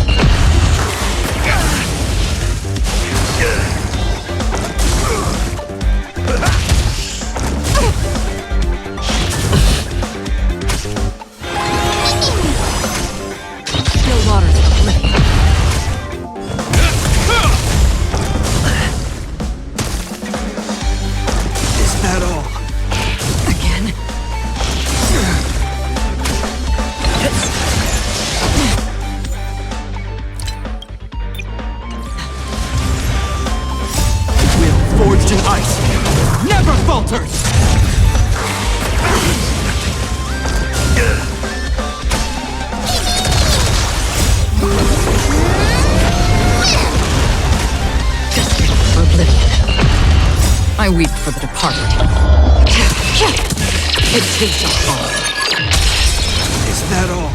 Still waters of oblivion. in ice, never falters! For oblivion. I weep for the departed. It too shall fall. Is that all?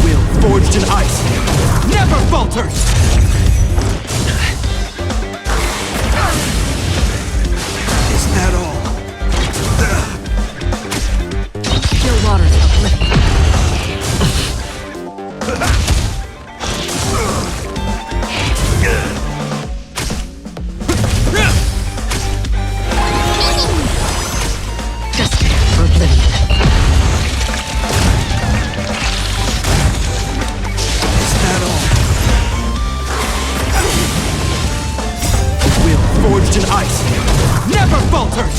Will forged in ice, never falters! Is that all? Still waters of oblivion. Despair for oblivion. Is that all? Will forged in ice, never falters!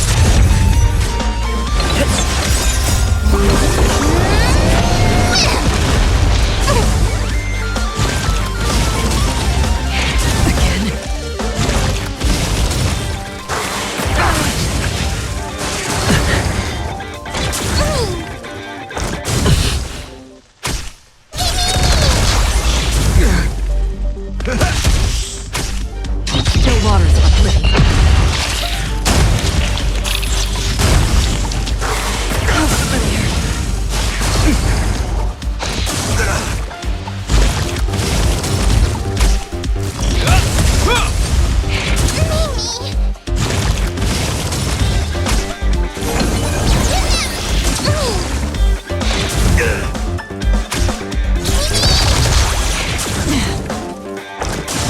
Still waters of oblivion.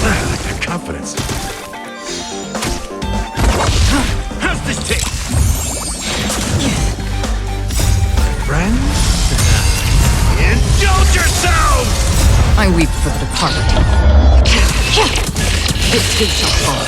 That confidence. How's this taste? Friends? Indulge yourselves! I weep for the departed. It too shall fall.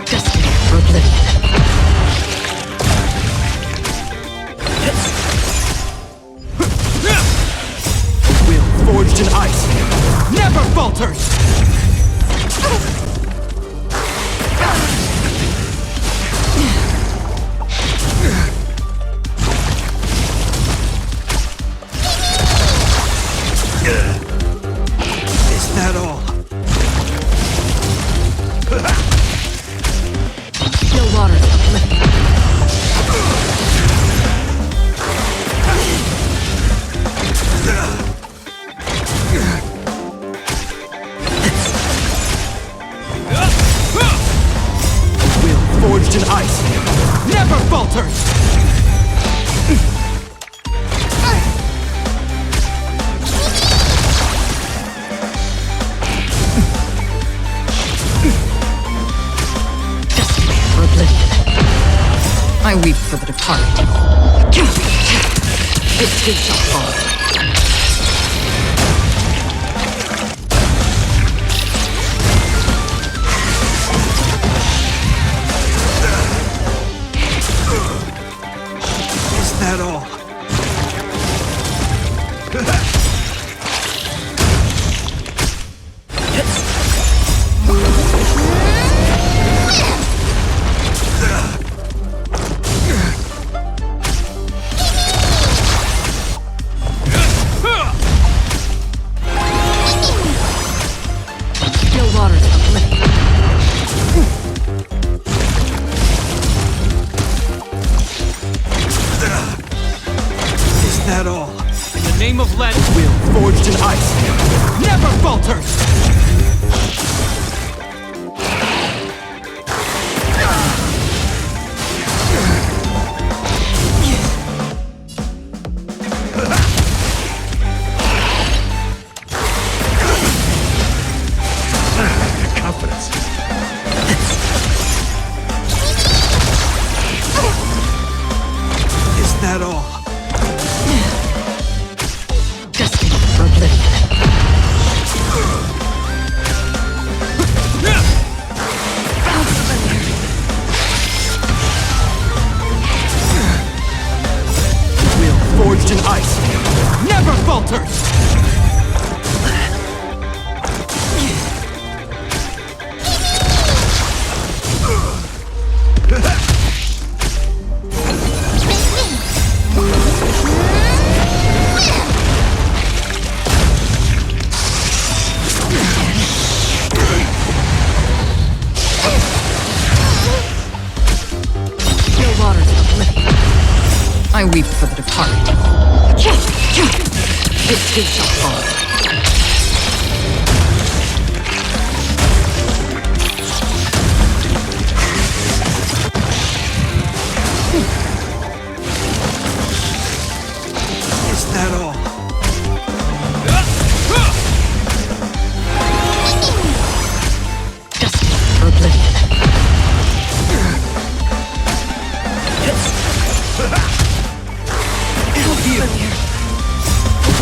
Despair for oblivion. Will forged in ice, never falters! Is that all? Still waters of oblivion. Will forged in ice, never falters! Despair for oblivion. I weep for the departed. It too shall fall. Is that all? Still waters of oblivion. Is that all? In the name of Let, will forged in ice, never falters! falters! I weep for the departed. This too shall fall. Is that all? Destined for oblivion.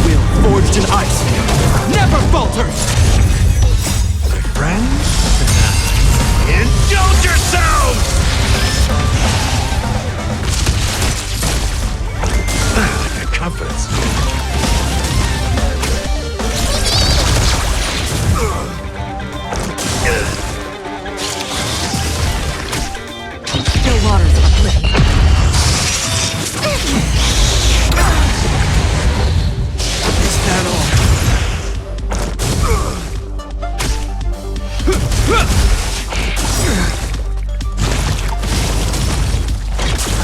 Will forged in ice never falters! My friends? Indulge yourselves! The confidence. Still waters of oblivion. Is that all?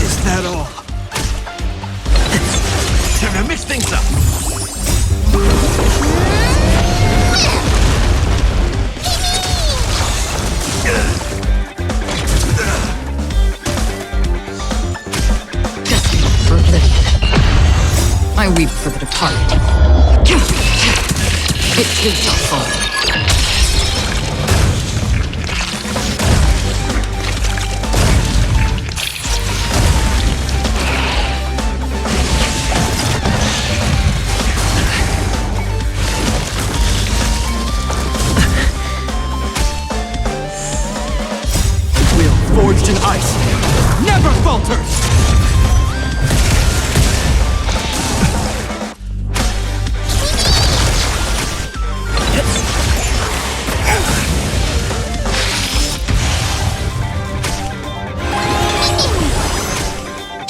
Is that all? Time to mix things up. Destined for oblivion. I weep for the departed. It too shall fall. Will forged in ice never falters!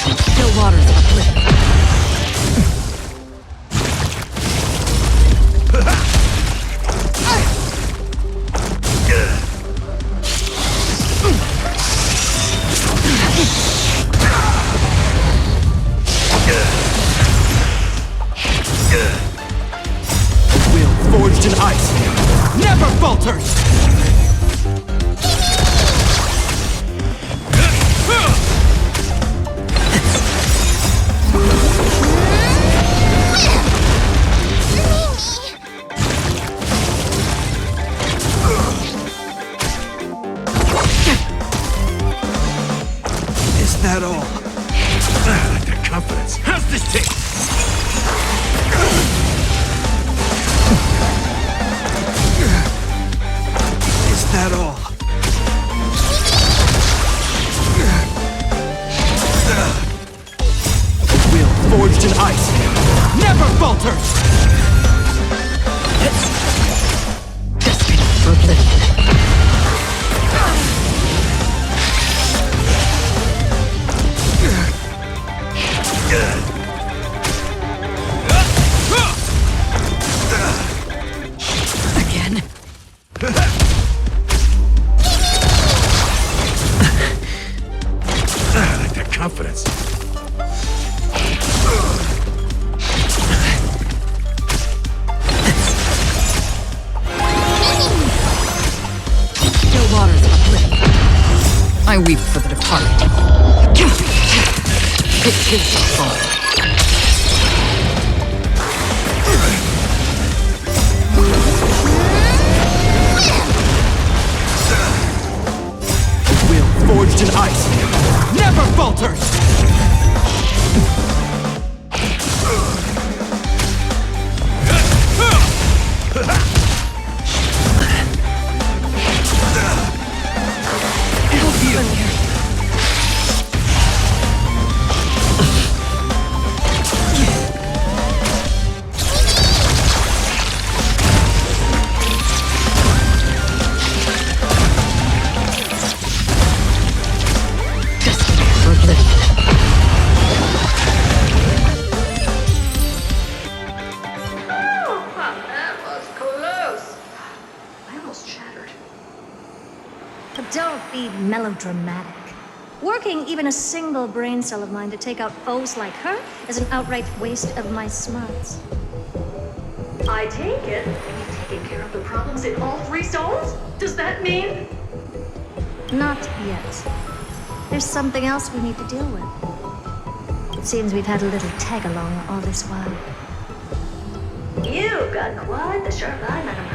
Still waters of oblivion. Will forged in ice never falters! Is that all? I like that confidence. How's this taste? Is that all? Will forged in ice never falters! Destined for oblivion. Again. I like that confidence. Still waters of oblivion. I weep for the departed. It too shall fall. Will forged in ice never falters! dramatic. Working even a single brain cell of mine to take out foes like her is an outright waste of my smarts. I take it you've taken care of the problems in all 3 zones? Does that mean? Not yet. There's something else we need to deal with. It seems we've had a little tag-along all this while. You've got quite the sharp eye, Madam.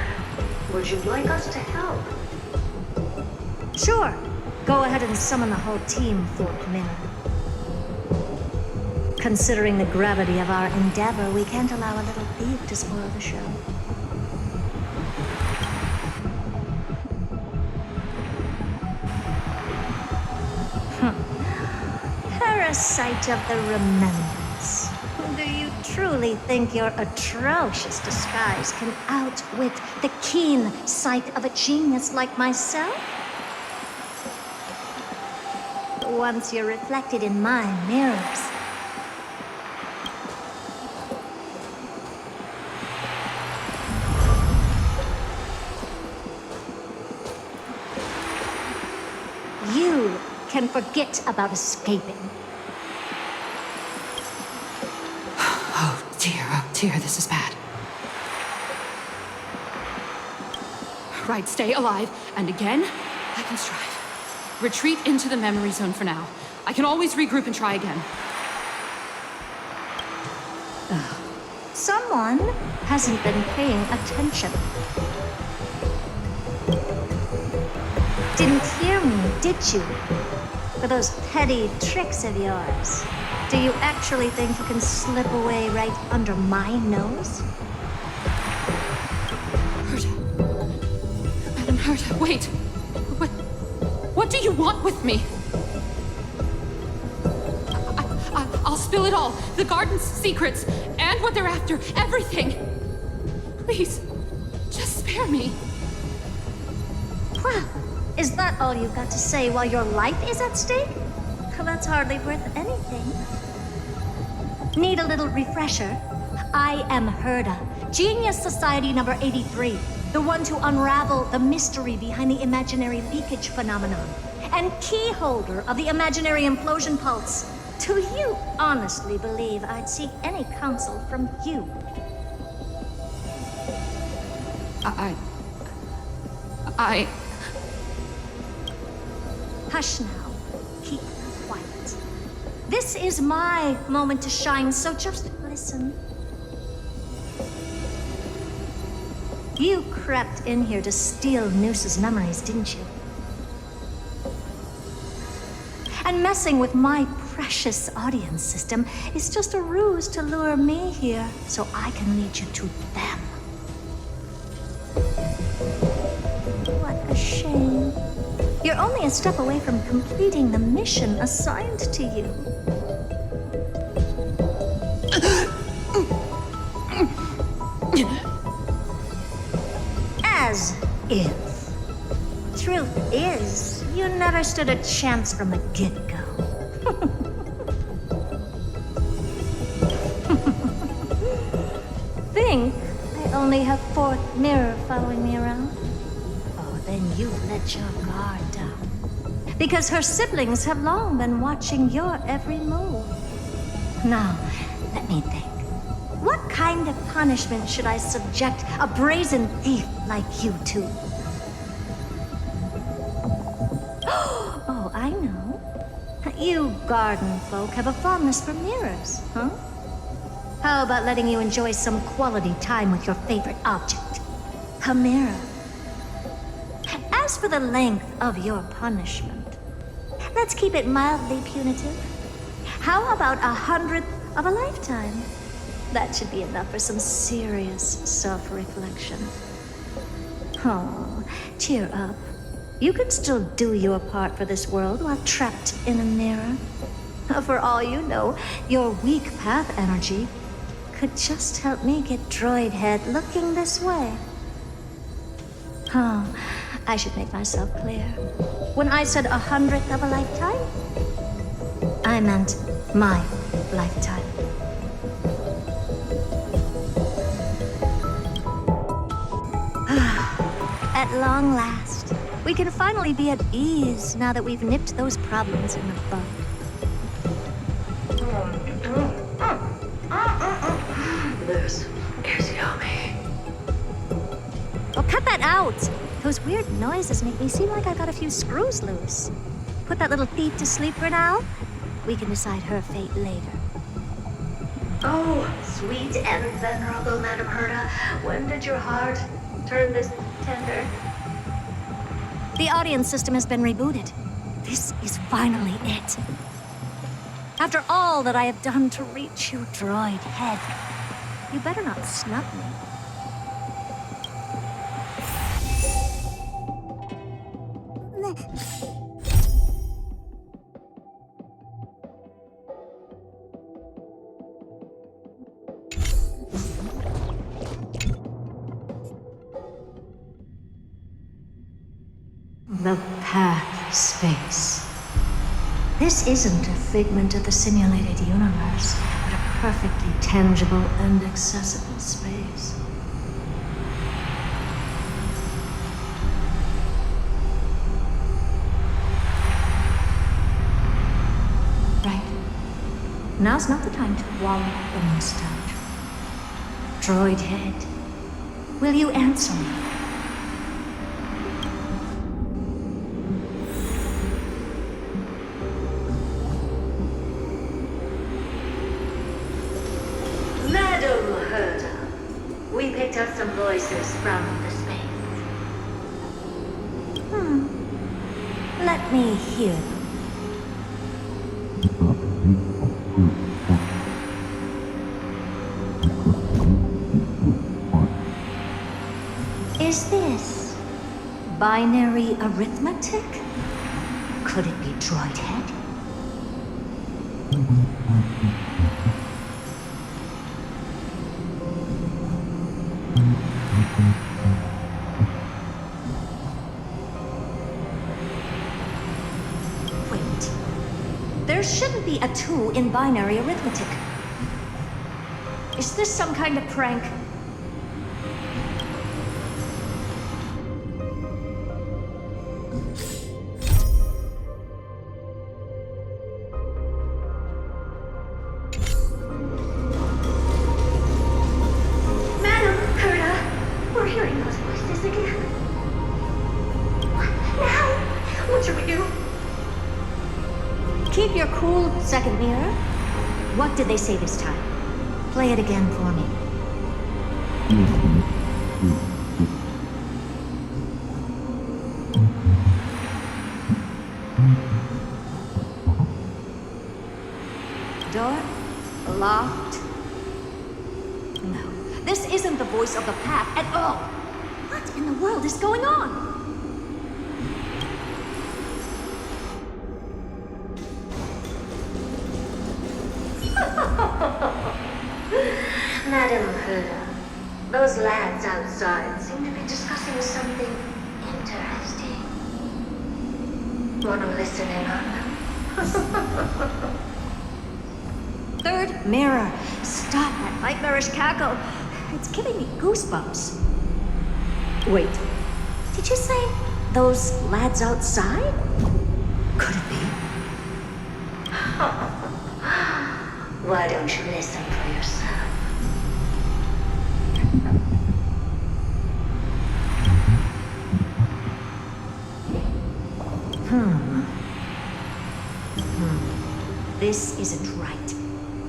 Would you like us to help? Sure. Go ahead and summon the whole team, Fort Mirror. Considering the gravity of our endeavor, we can't allow a little beef to spoil the show. Parasite of the remembrance. Do you truly think your atrocious disguise can outwit the keen sight of a genius like myself? Once you're reflected in my mirrors. You can forget about escaping. Oh dear, this is bad. Right, stay alive, and again, I can strive. Retreat into the memory zone for now. I can always regroup and try again. Someone hasn't been paying attention. Didn't hear me, did you? For those petty tricks of yours. Do you actually think you can slip away right under my nose? Herta. Madam Herta, wait. What do you want with me? I'll spill it all. The garden's secrets, and what they're after, everything. Please, just spare me. Well, is that all you've got to say while your life is at stake? Well, that's hardly worth anything. Need a little refresher? I am Herta, Genius Society number 83. The one to unravel the mystery behind the imaginary leakage phenomenon, and key holder of the imaginary implosion pulse. Do you honestly believe I'd seek any counsel from you? I... Hush now. Keep quiet. This is my moment to shine, so just listen. You crept in here to steal Noose's memories, didn't you? And messing with my precious audience system is just a ruse to lure me here so I can lead you to them. What a shame. You're only a step away from completing the mission assigned to you. As if. Truth is, you never stood a chance from the get-go. Think I only have Fourth Mirror following me around? Oh, then you've let your guard down. Because her siblings have long been watching your every move. Now, let me think. What kind of punishment should I subject a brazen thief like you to? Oh, I know. You garden folk have a fondness for mirrors, huh? How about letting you enjoy some quality time with your favorite object? A mirror. As for the length of your punishment, let's keep it mildly punitive. How about 100th of a lifetime? That should be enough for some serious self-reflection. Oh, cheer up. You can still do your part for this world while trapped in a mirror. For all you know, your weak path energy could just help me get Droid Head looking this way. Oh, I should make myself clear. When I said 100th of a lifetime, I meant my lifetime. At long last, We can finally be at ease now that we've nipped those problems in the bud. This is yummy. Well, cut that out! Those weird noises make me seem like I got a few screws loose. Put that little thief to sleep for now. We can decide her fate later. Oh, sweet and venerable Madam Herta, when did your heart turn this tender? The audience system has been rebooted. This is finally it. After all that I have done to reach you, droid head, you better not snub me. The path space. This isn't a figment of the simulated universe, but a perfectly tangible and accessible space. Right. Now's not the time to wallow in nostalgia. Droid head, will you answer me? Madam Herta, we picked up some voices from the space. Let me hear them. Is this binary arithmetic? Could it be droid head? Wait. There shouldn't be a 2 in binary arithmetic. Is this some kind of prank? Madam Herta, we're hearing those voices again. What now? What should we do? Keep your cool, second mirror. What did they say this time? Play it again for me. Door locked. No, this isn't the voice of the path at all. What in the world is going on? Madam Herta, those lads outside seem to be discussing something interesting. Wanna listen in on them? Third mirror. Stop that nightmarish cackle. It's giving me goosebumps. Wait, did you say those lads outside? Could it be? Why don't you listen for yourself? This isn't right.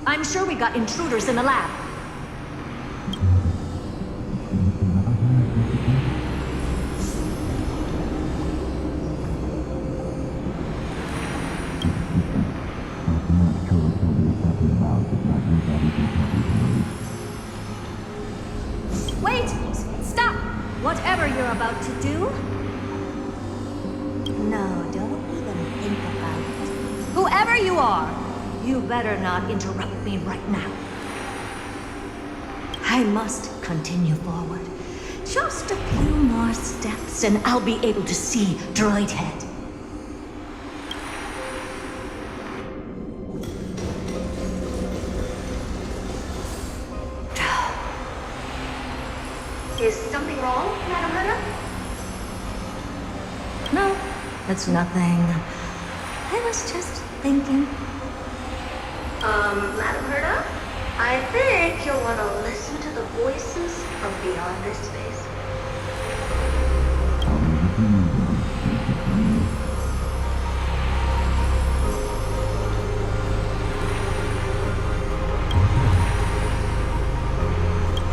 I'm sure we got intruders in the lab. Wait! Stop! Whatever you're about to do. No, don't even think about it. Whoever you are, you better not interrupt me right now. I must continue forward. Just a few more steps and I'll be able to see Droid Head. Is something wrong, Madam Herta? It's nothing. I was just thinking. Madam Herda? I think you'll want to listen to the voices from beyond this space.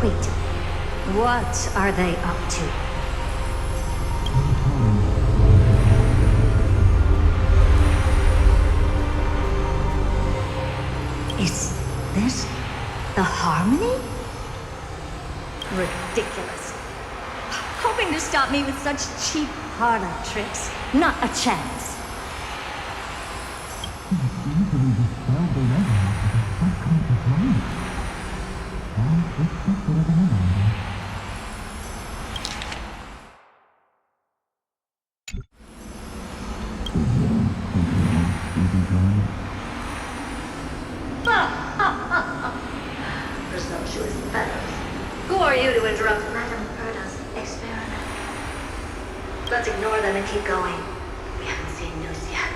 Wait, what are they up to? Is this the harmony? Ridiculous. Hoping to stop me with such cheap parlor tricks. Not a chance. Presumptuous fellows. Who are you to interrupt Madame Herda's experiment? Let's ignore them and keep going. We haven't seen news yet.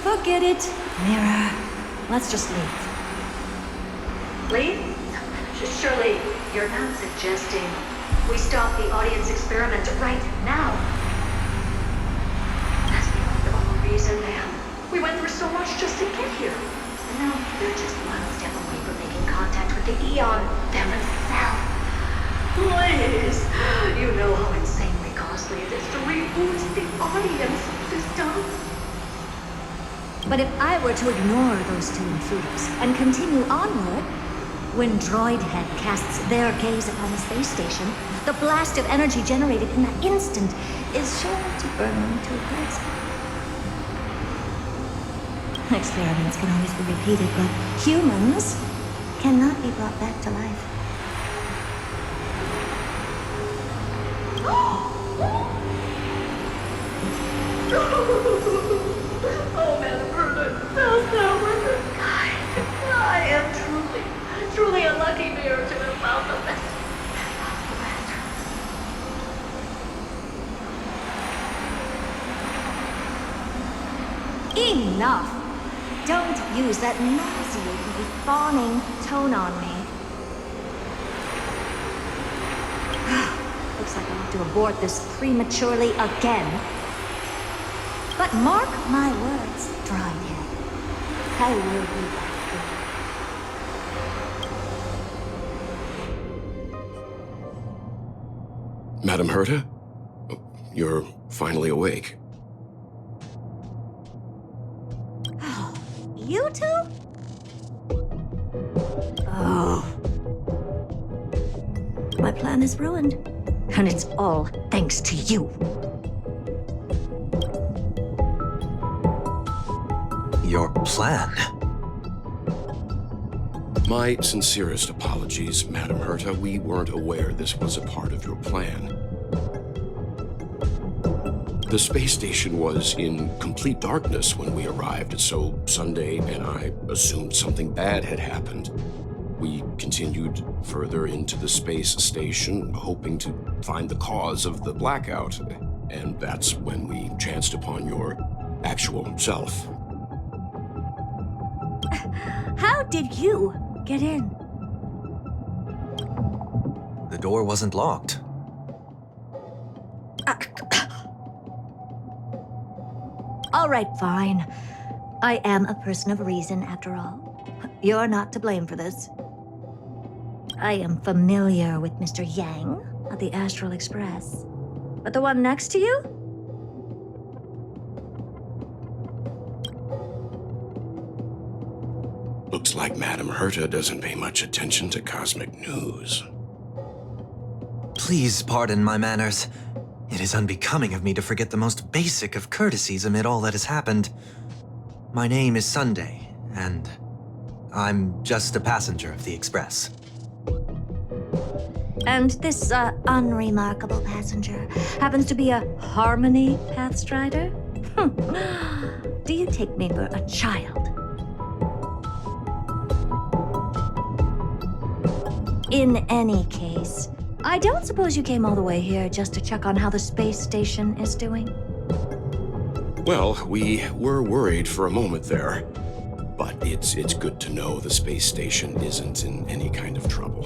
Forget it, Mirror. Let's just leave. Leave? Surely you're not suggesting we stop the audience experiment right now. That's the only reason, ma'am. We went through so much just to get here. And now they're just one step away from making contact with the Eon themselves. Please! You know how insanely costly it is to reboot the audience system. But if I were to ignore those two intruders and continue onward, when Droidhead casts their gaze upon the space station, the blast of energy generated in that instant is sure to burn them to a crisp. Experiments can always be repeated, but humans cannot be brought back to life. Oh, Madam Herda, that's not worth it. I am truly a lucky mirror to have found the best. Enough! Don't use that nauseatingly fawning tone on me. Looks like I'll have to abort this prematurely again. But mark my words, Droidhead. I will be back. Madam Herta? You're finally awake. You two? Oh. My plan is ruined. And it's all thanks to you. Your plan? My sincerest apologies, Madam Herta. We weren't aware this was a part of your plan. The space station was in complete darkness when we arrived, so Sunday and I assumed something bad had happened. We continued further into the space station, hoping to find the cause of the blackout, and that's when we chanced upon your actual self. How did you get in? The door wasn't locked. All right, fine. I am a person of reason, after all. You're not to blame for this. I am familiar with Mr. Yang at the Astral Express. But the one next to you? Looks like Madam Herta doesn't pay much attention to cosmic news. Please pardon my manners. It is unbecoming of me to forget the most basic of courtesies amid all that has happened. My name is Sunday, and I'm just a passenger of the Express. And this, unremarkable passenger happens to be a Harmony Pathstrider? Do you take me for a child? In any case, I don't suppose you came all the way here just to check on how the space station is doing? Well, we were worried for a moment there, but it's good to know the space station isn't in any kind of trouble.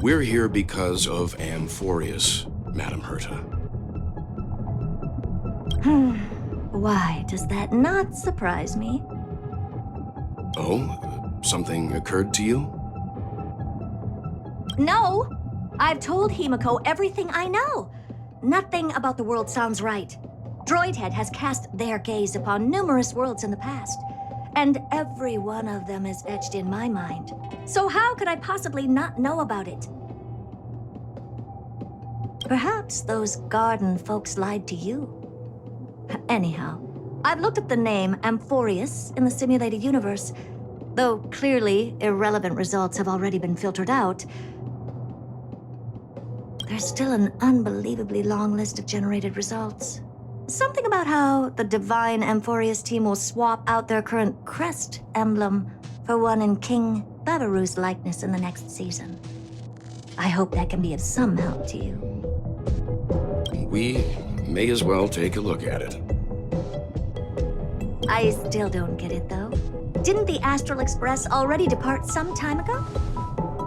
We're here because of Amphorius, Madam Herta. Why does that not surprise me? Oh, something occurred to you? No! I've told Himiko everything I know. Nothing about the world sounds right. Droidhead has cast their gaze upon numerous worlds in the past, and every one of them is etched in my mind. So how could I possibly not know about it? Perhaps those garden folks lied to you. Anyhow, I've looked up the name Amphorius in the simulated universe. Though clearly irrelevant results have already been filtered out, there's still an unbelievably long list of generated results. Something about how the Divine Amphorius team will swap out their current crest emblem for one in King Babaru's likeness in the next season. I hope that can be of some help to you. We may as well take a look at it. I still don't get it, though. Didn't the Astral Express already depart some time ago?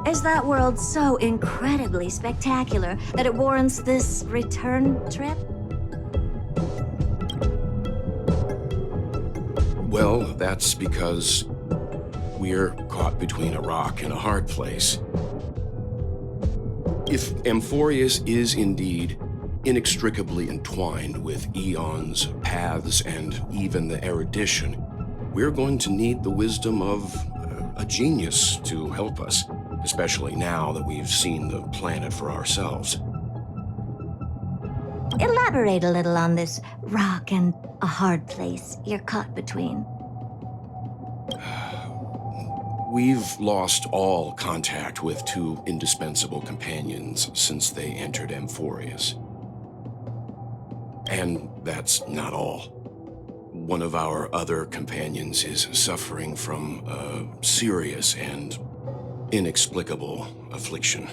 Is that world so incredibly spectacular that it warrants this return trip? Well, that's because we're caught between a rock and a hard place. If Amphorius is indeed inextricably entwined with eons, paths, and even the erudition, we're going to need the wisdom of a genius to help us, especially now that we've seen the planet for ourselves. Elaborate a little on this rock and a hard place you're caught between. We've lost all contact with two indispensable companions since they entered Amphorius. And that's not all. One of our other companions is suffering from a serious and inexplicable affliction.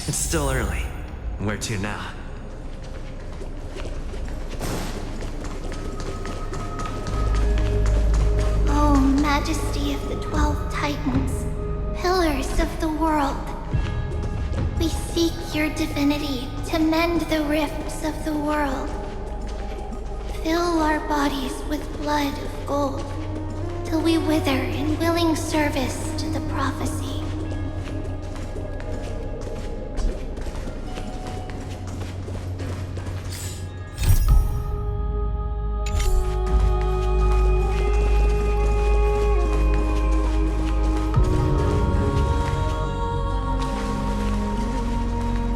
It's still early. Where to now? Oh, Majesty of the 12 Titans, pillars of the world. We seek your divinity to mend the rifts of the world. Fill our bodies with blood of gold, till we wither in willing service to the prophecy.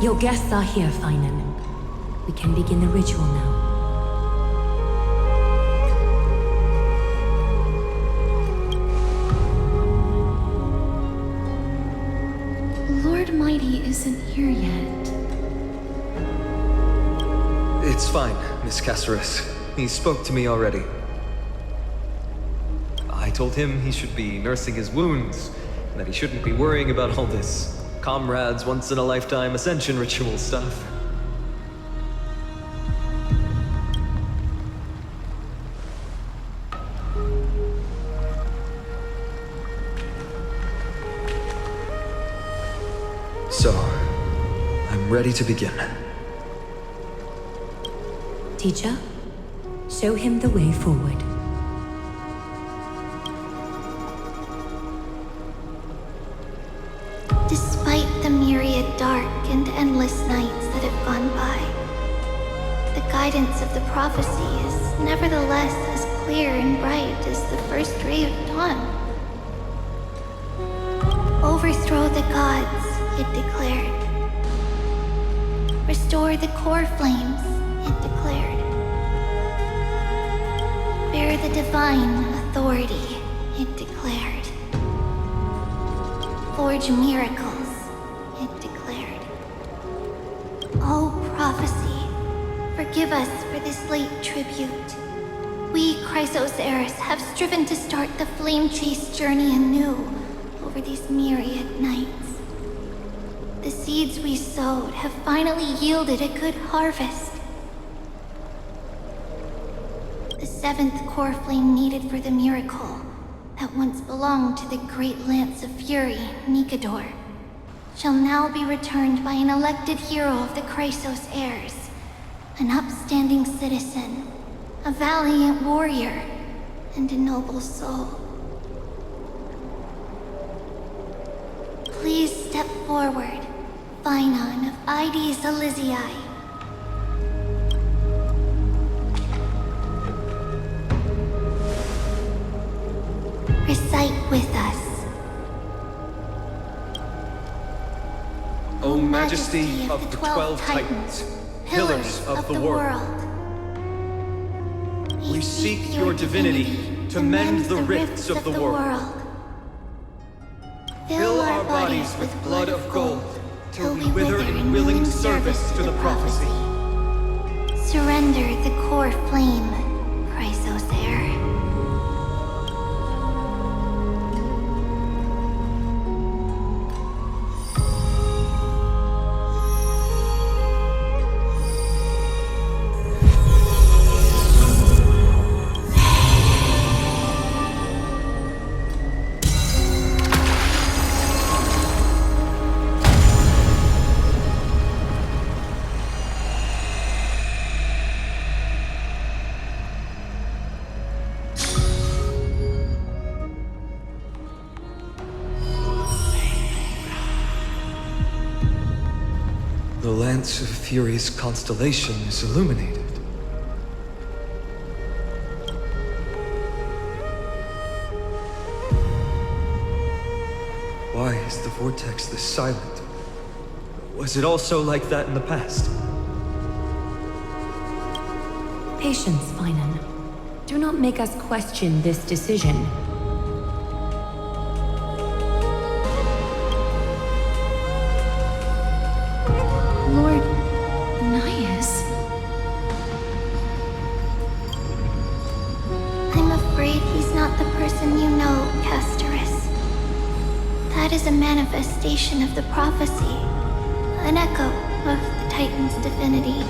Your guests are here, Finan. We can begin the ritual now. Lord Mighty isn't here yet. It's fine, Miss Caceres. He spoke to me already. told him he should be nursing his wounds, and that he shouldn't be worrying about all this comrades once-in-a-lifetime ascension ritual stuff. So, I'm ready to begin. Teacher, show him the way forward. Despite the myriad dark and endless nights that have gone by, the guidance of the prophecy is nevertheless as clear and bright as the first ray of dawn. Overthrow the gods, it declared. Restore the core flames, it declared. Bear the divine authority, it declared. Forge miracles, it declared. Oh, prophecy, forgive us for this late tribute. We, Chrysos heirs, have striven to start the flame chase journey anew over these myriad nights. The seeds we sowed have finally yielded a good harvest. The seventh core flame needed for the miracle that once belonged to the great Lance of Fury, Nikedor, shall now be returned by an elected hero of the Chrysos heirs, an upstanding citizen, a valiant warrior, and a noble soul. Please step forward, Phainon of Ides Elysiae. Recite with us. O Majesty of the 12 Titans, pillars of the world, we seek your divinity to mend the rifts of the world. Fill our bodies with blood of gold, till we wither in willing service to the prophecy. Surrender the core flame, Chrysos heir. The Lance of Fury's constellation is illuminated. Why is the vortex this silent? Was it also like that in the past? Patience, Phainon. Do not make us question this decision. Lord Naias? I'm afraid he's not the person you know, Castorus. That is a manifestation of the prophecy, an echo of the Titan's divinity.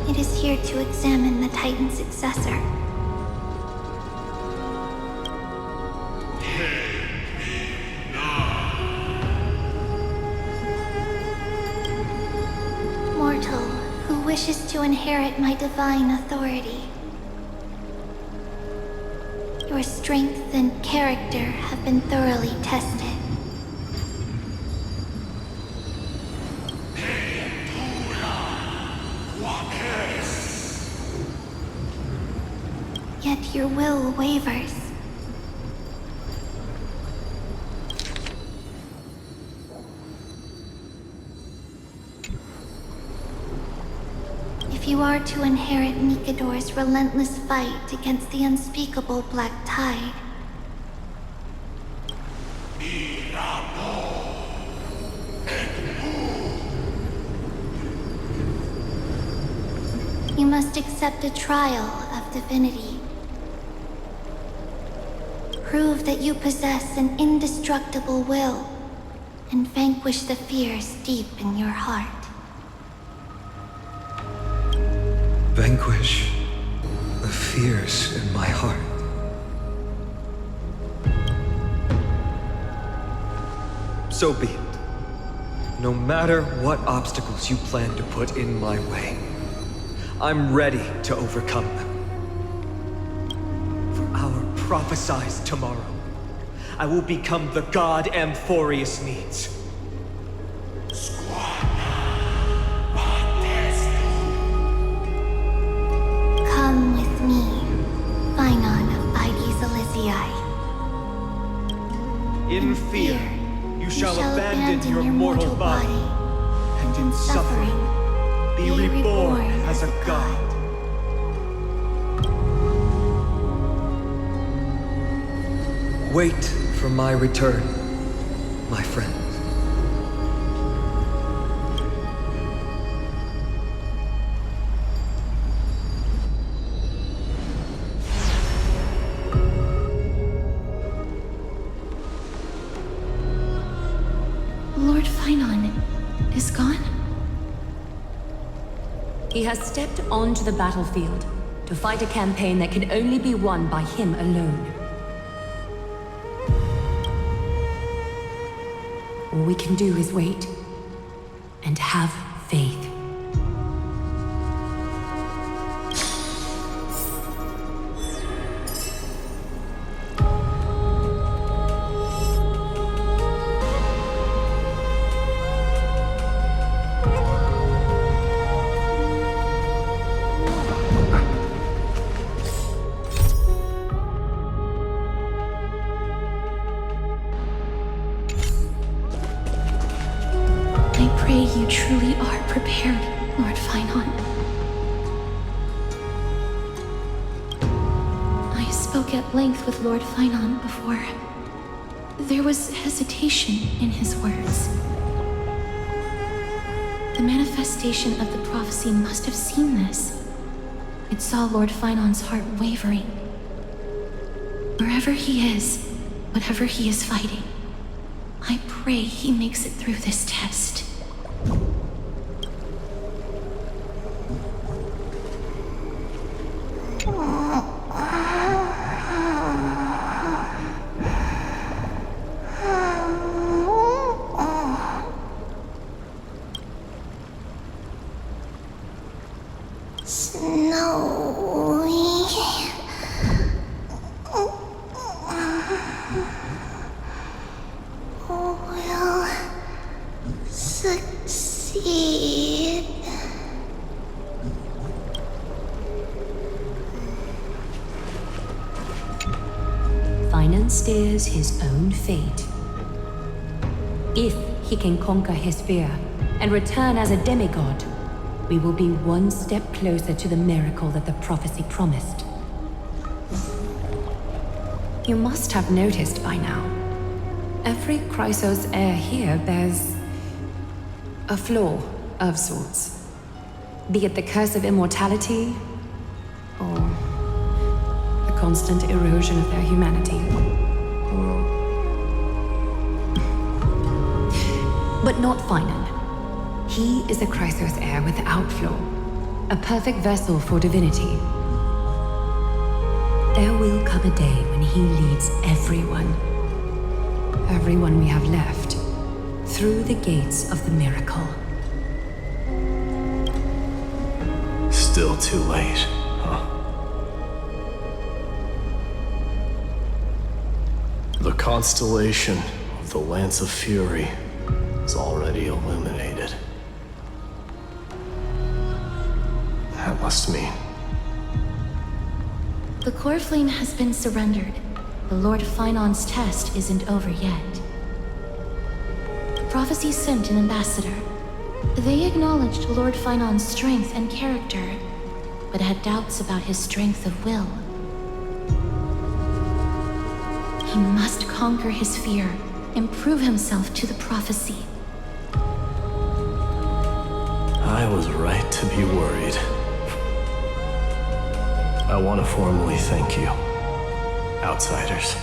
It is here to examine the Titan's successor. Mortal who wishes to inherit my divine authority. Your strength and character have been thoroughly tested. Yet your will wavers. If you are to inherit Nikedor's relentless fight against the unspeakable Black Tide, you must accept a trial of divinity. Prove that you possess an indestructible will, and vanquish the fears deep in your heart. Vanquish the fears in my heart. So be it. No matter what obstacles you plan to put in my way, I'm ready to overcome them. For our prophesied tomorrow, I will become the god Amphorius needs. Come with me, Phainon of Ides Elysiae. In fear, you shall abandon your mortal body, and in suffering, be reborn as a god. Wait for my return, my friend. Lord Phainon is gone? He has stepped onto the battlefield to fight a campaign that can only be won by him alone. All we can do is wait and have faith. I pray you truly are prepared, Lord Phainon. I spoke at length with Lord Phainon before. There was hesitation in his words. The manifestation of the prophecy must have seen this. It saw Lord Phainon's heart wavering. Wherever he is, whatever he is fighting, I pray he makes it through this test. Will succeed. Phainon steers his own fate. If he can conquer his fear and return as a demigod, we will be one step closer to the miracle that the prophecy promised. You must have noticed by now, every Chrysos heir here bears a flaw of sorts. Be it the curse of immortality, or the constant erosion of their humanity, but not Phainon. He is a Chrysos heir without flaw, a perfect vessel for divinity. There will come a day when he leads everyone we have left, through the gates of the miracle. Still too late, huh? The constellation of the Lance of Fury is already illuminated. That must mean... The core flame has been surrendered. The Lord Phainon's test isn't over yet. The prophecy sent an ambassador. They acknowledged Lord Phainon's strength and character, but had doubts about his strength of will. He must conquer his fear and prove himself to the prophecy. I was right to be worried. I want to formally thank you, outsiders.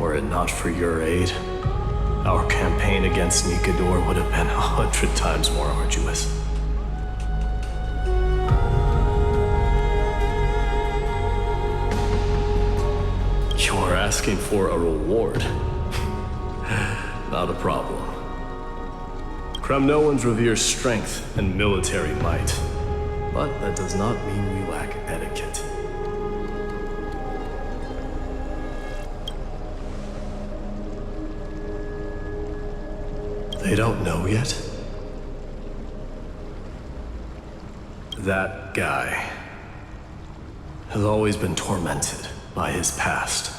Were it not for your aid, our campaign against Nikador would have been 100 times more arduous. You're asking for a reward. Not a problem. Kremnoans revere strength and military might, but that does not mean we lack etiquette. They don't know yet? That guy has always been tormented by his past.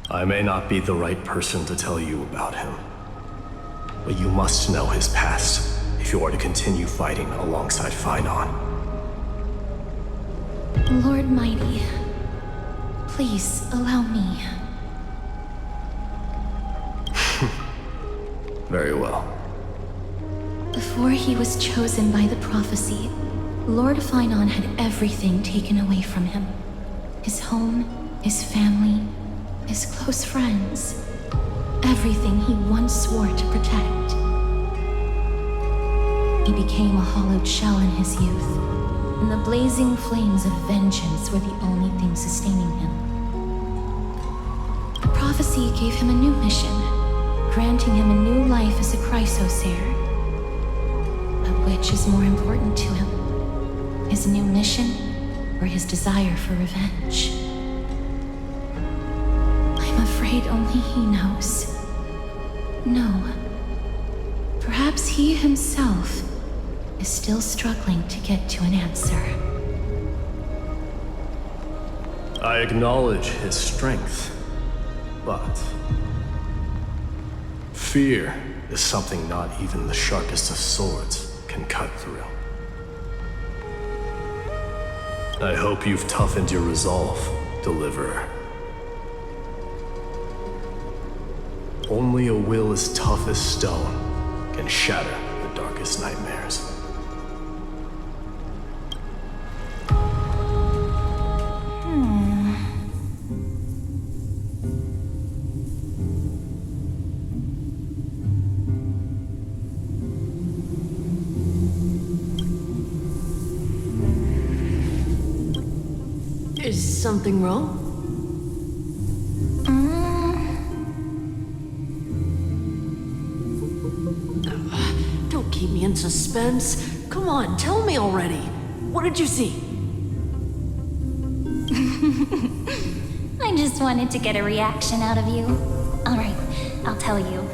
I may not be the right person to tell you about him, but you must know his past if you are to continue fighting alongside Phainon. Lord Mighty, please allow me. Very well. Before he was chosen by the prophecy, Lord Phainon had everything taken away from him. His home, his family, his close friends. Everything he once swore to protect. He became a hollowed shell in his youth, and the blazing flames of vengeance were the only thing sustaining him. The prophecy gave him a new mission, granting him a new life as a Chrysosaur. But which is more important to him? His new mission, or his desire for revenge? I'm afraid only he knows. No. Perhaps he himself is still struggling to get to an answer. I acknowledge his strength, but fear is something not even the sharpest of swords can cut through. I hope you've toughened your resolve, Deliverer. Only a will as tough as stone can shatter the darkest nightmares. Is something wrong? Don't keep me in suspense. Come on, tell me already. What did you see? I just wanted to get a reaction out of you. Alright, I'll tell you.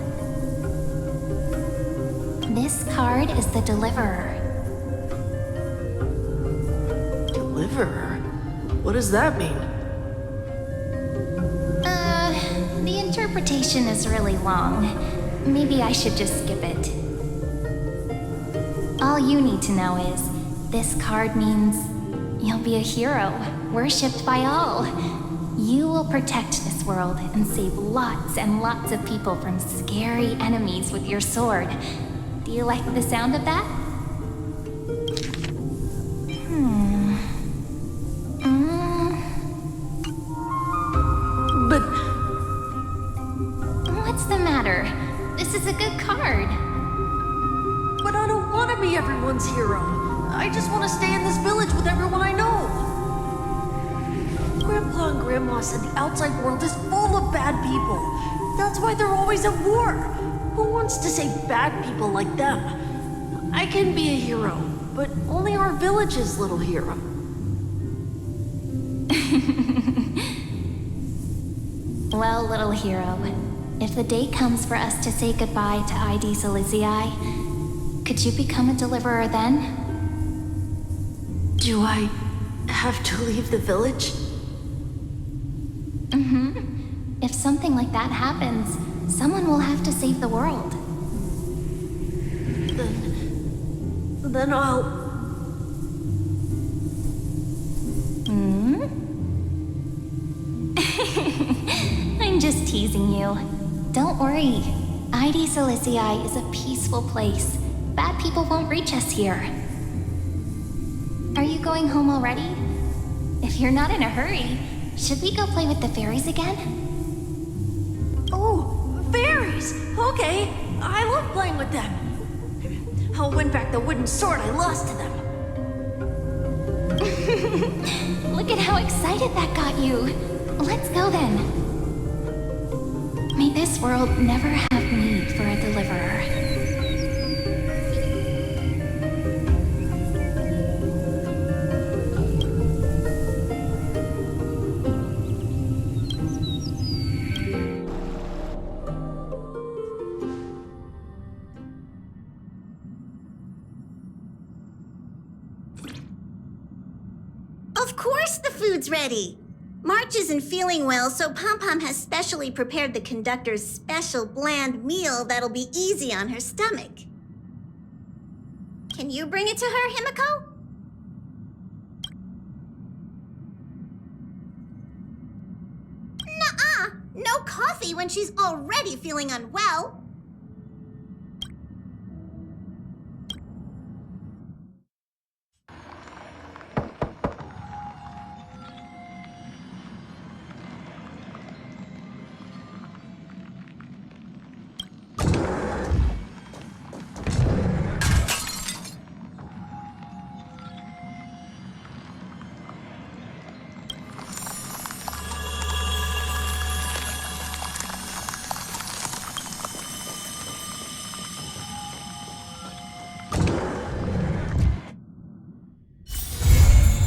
This card is the Deliverer. Deliverer? What does that mean? The interpretation is really long. Maybe I should just skip it. All you need to know is, this card means you'll be a hero, worshipped by all. You will protect this world and save lots and lots of people from scary enemies with your sword. Do you like the sound of that? But what's the matter? This is a good card. But I don't want to be everyone's hero. I just want to stay in this village with everyone I know. Grandpa and Grandma said the outside world is full of bad people. That's why they're always at war. Who wants to save bad people like them? I can be a hero, but only our village's little hero. Well, little hero, if the day comes for us to say goodbye to ID Silicii, could you become a deliverer then? Do I have to leave the village? If something like that happens, someone will have to save the world. Then I'll... I'm just teasing you. Don't worry. ID Silicii is a peaceful place. Bad people won't reach us here. Are you going home already? If you're not in a hurry, should we go play with the fairies again? batteries. Okay, I love playing with them. I'll win back the wooden sword I lost to them. Look at how excited that got you. Let's go then. May this world never have need for a deliverer. Of course the food's ready. March isn't feeling well, so Pom Pom has specially prepared the conductor's special bland meal that'll be easy on her stomach. Can you bring it to her, Himiko? Nuh-uh! No coffee when she's already feeling unwell.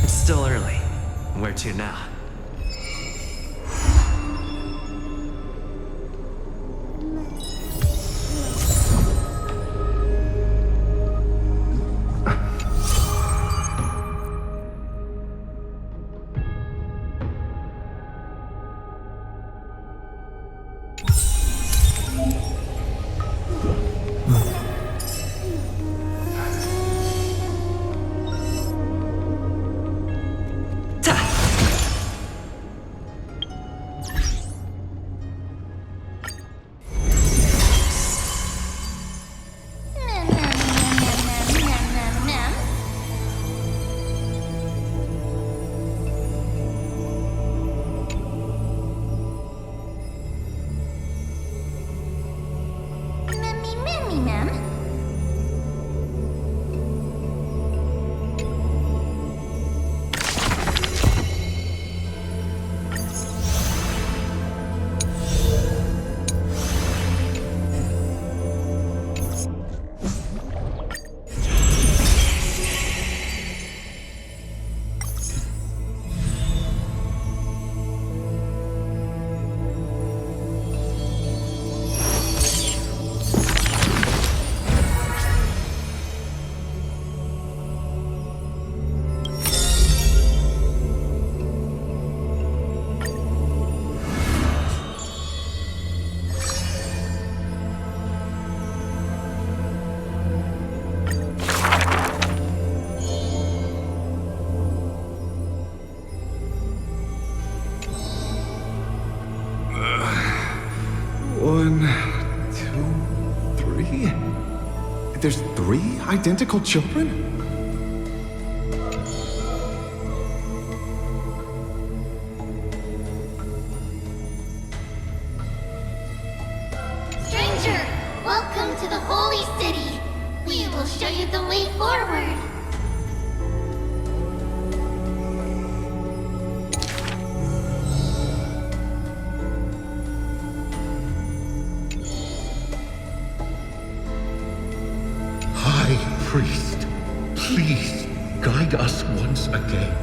It's still early. Where to now? There's 3 identical children? Stranger, welcome to the Holy City. We will show you the way forward. Priest, please guide us once again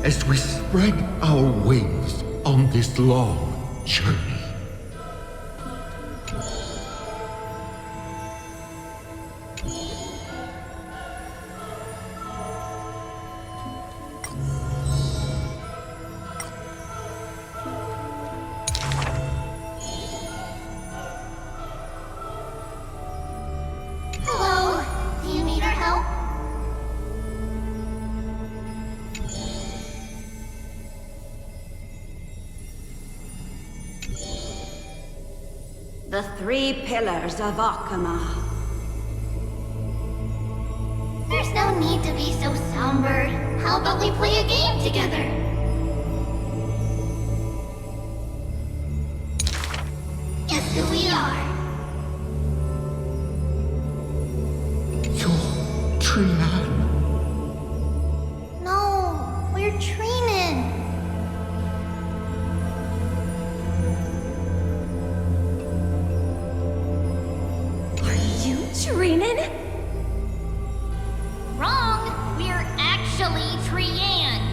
as we spread our wings on this long journey. The 3 pillars of Akama. There's no need to be so somber. How about we play a game together? Guess who we are? Trianne. No, we're training. Are you Trinan? Wrong. We're actually Trianne.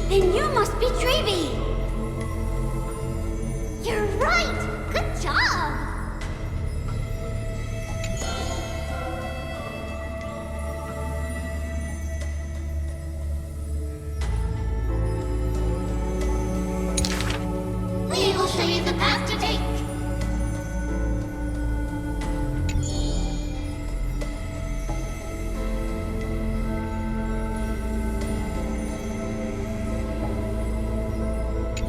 Then you must be Trevi. You're right. Good job. We will show you the path to take.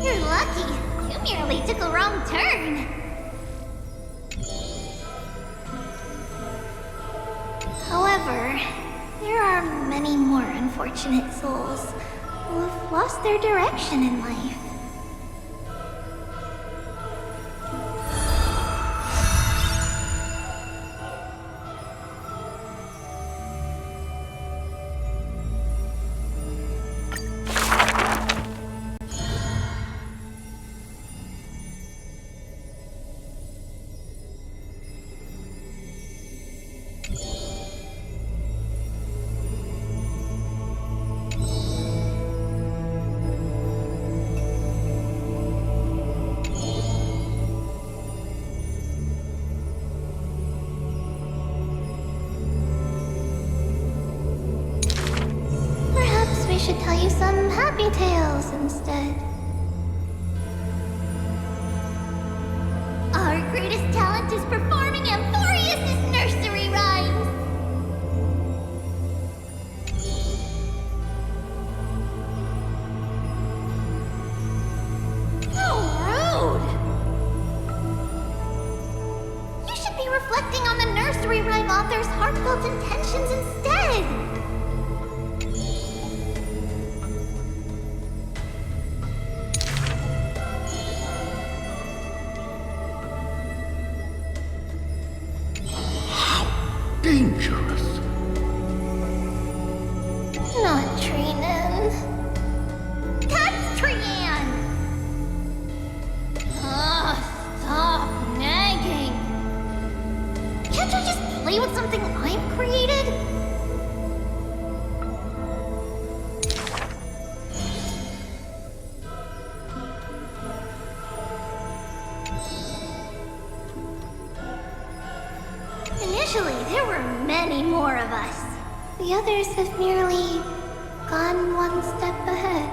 You're lucky. You merely took a wrong turn. However, there are many more unfortunate souls who have lost their direction in life. Perhaps we should tell you some happy tales instead. Our greatest talent is performing Amphorius' nursery rhymes. How rude! You should be reflecting on the nursery rhyme author's heartfelt intentions instead. Dangerous. Not Trinan. That's Trianne! Stop nagging. Can't you just play with something I've created? Initially, there were many more of us. The others have merely gone one step ahead.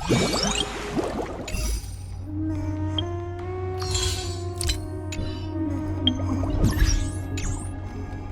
You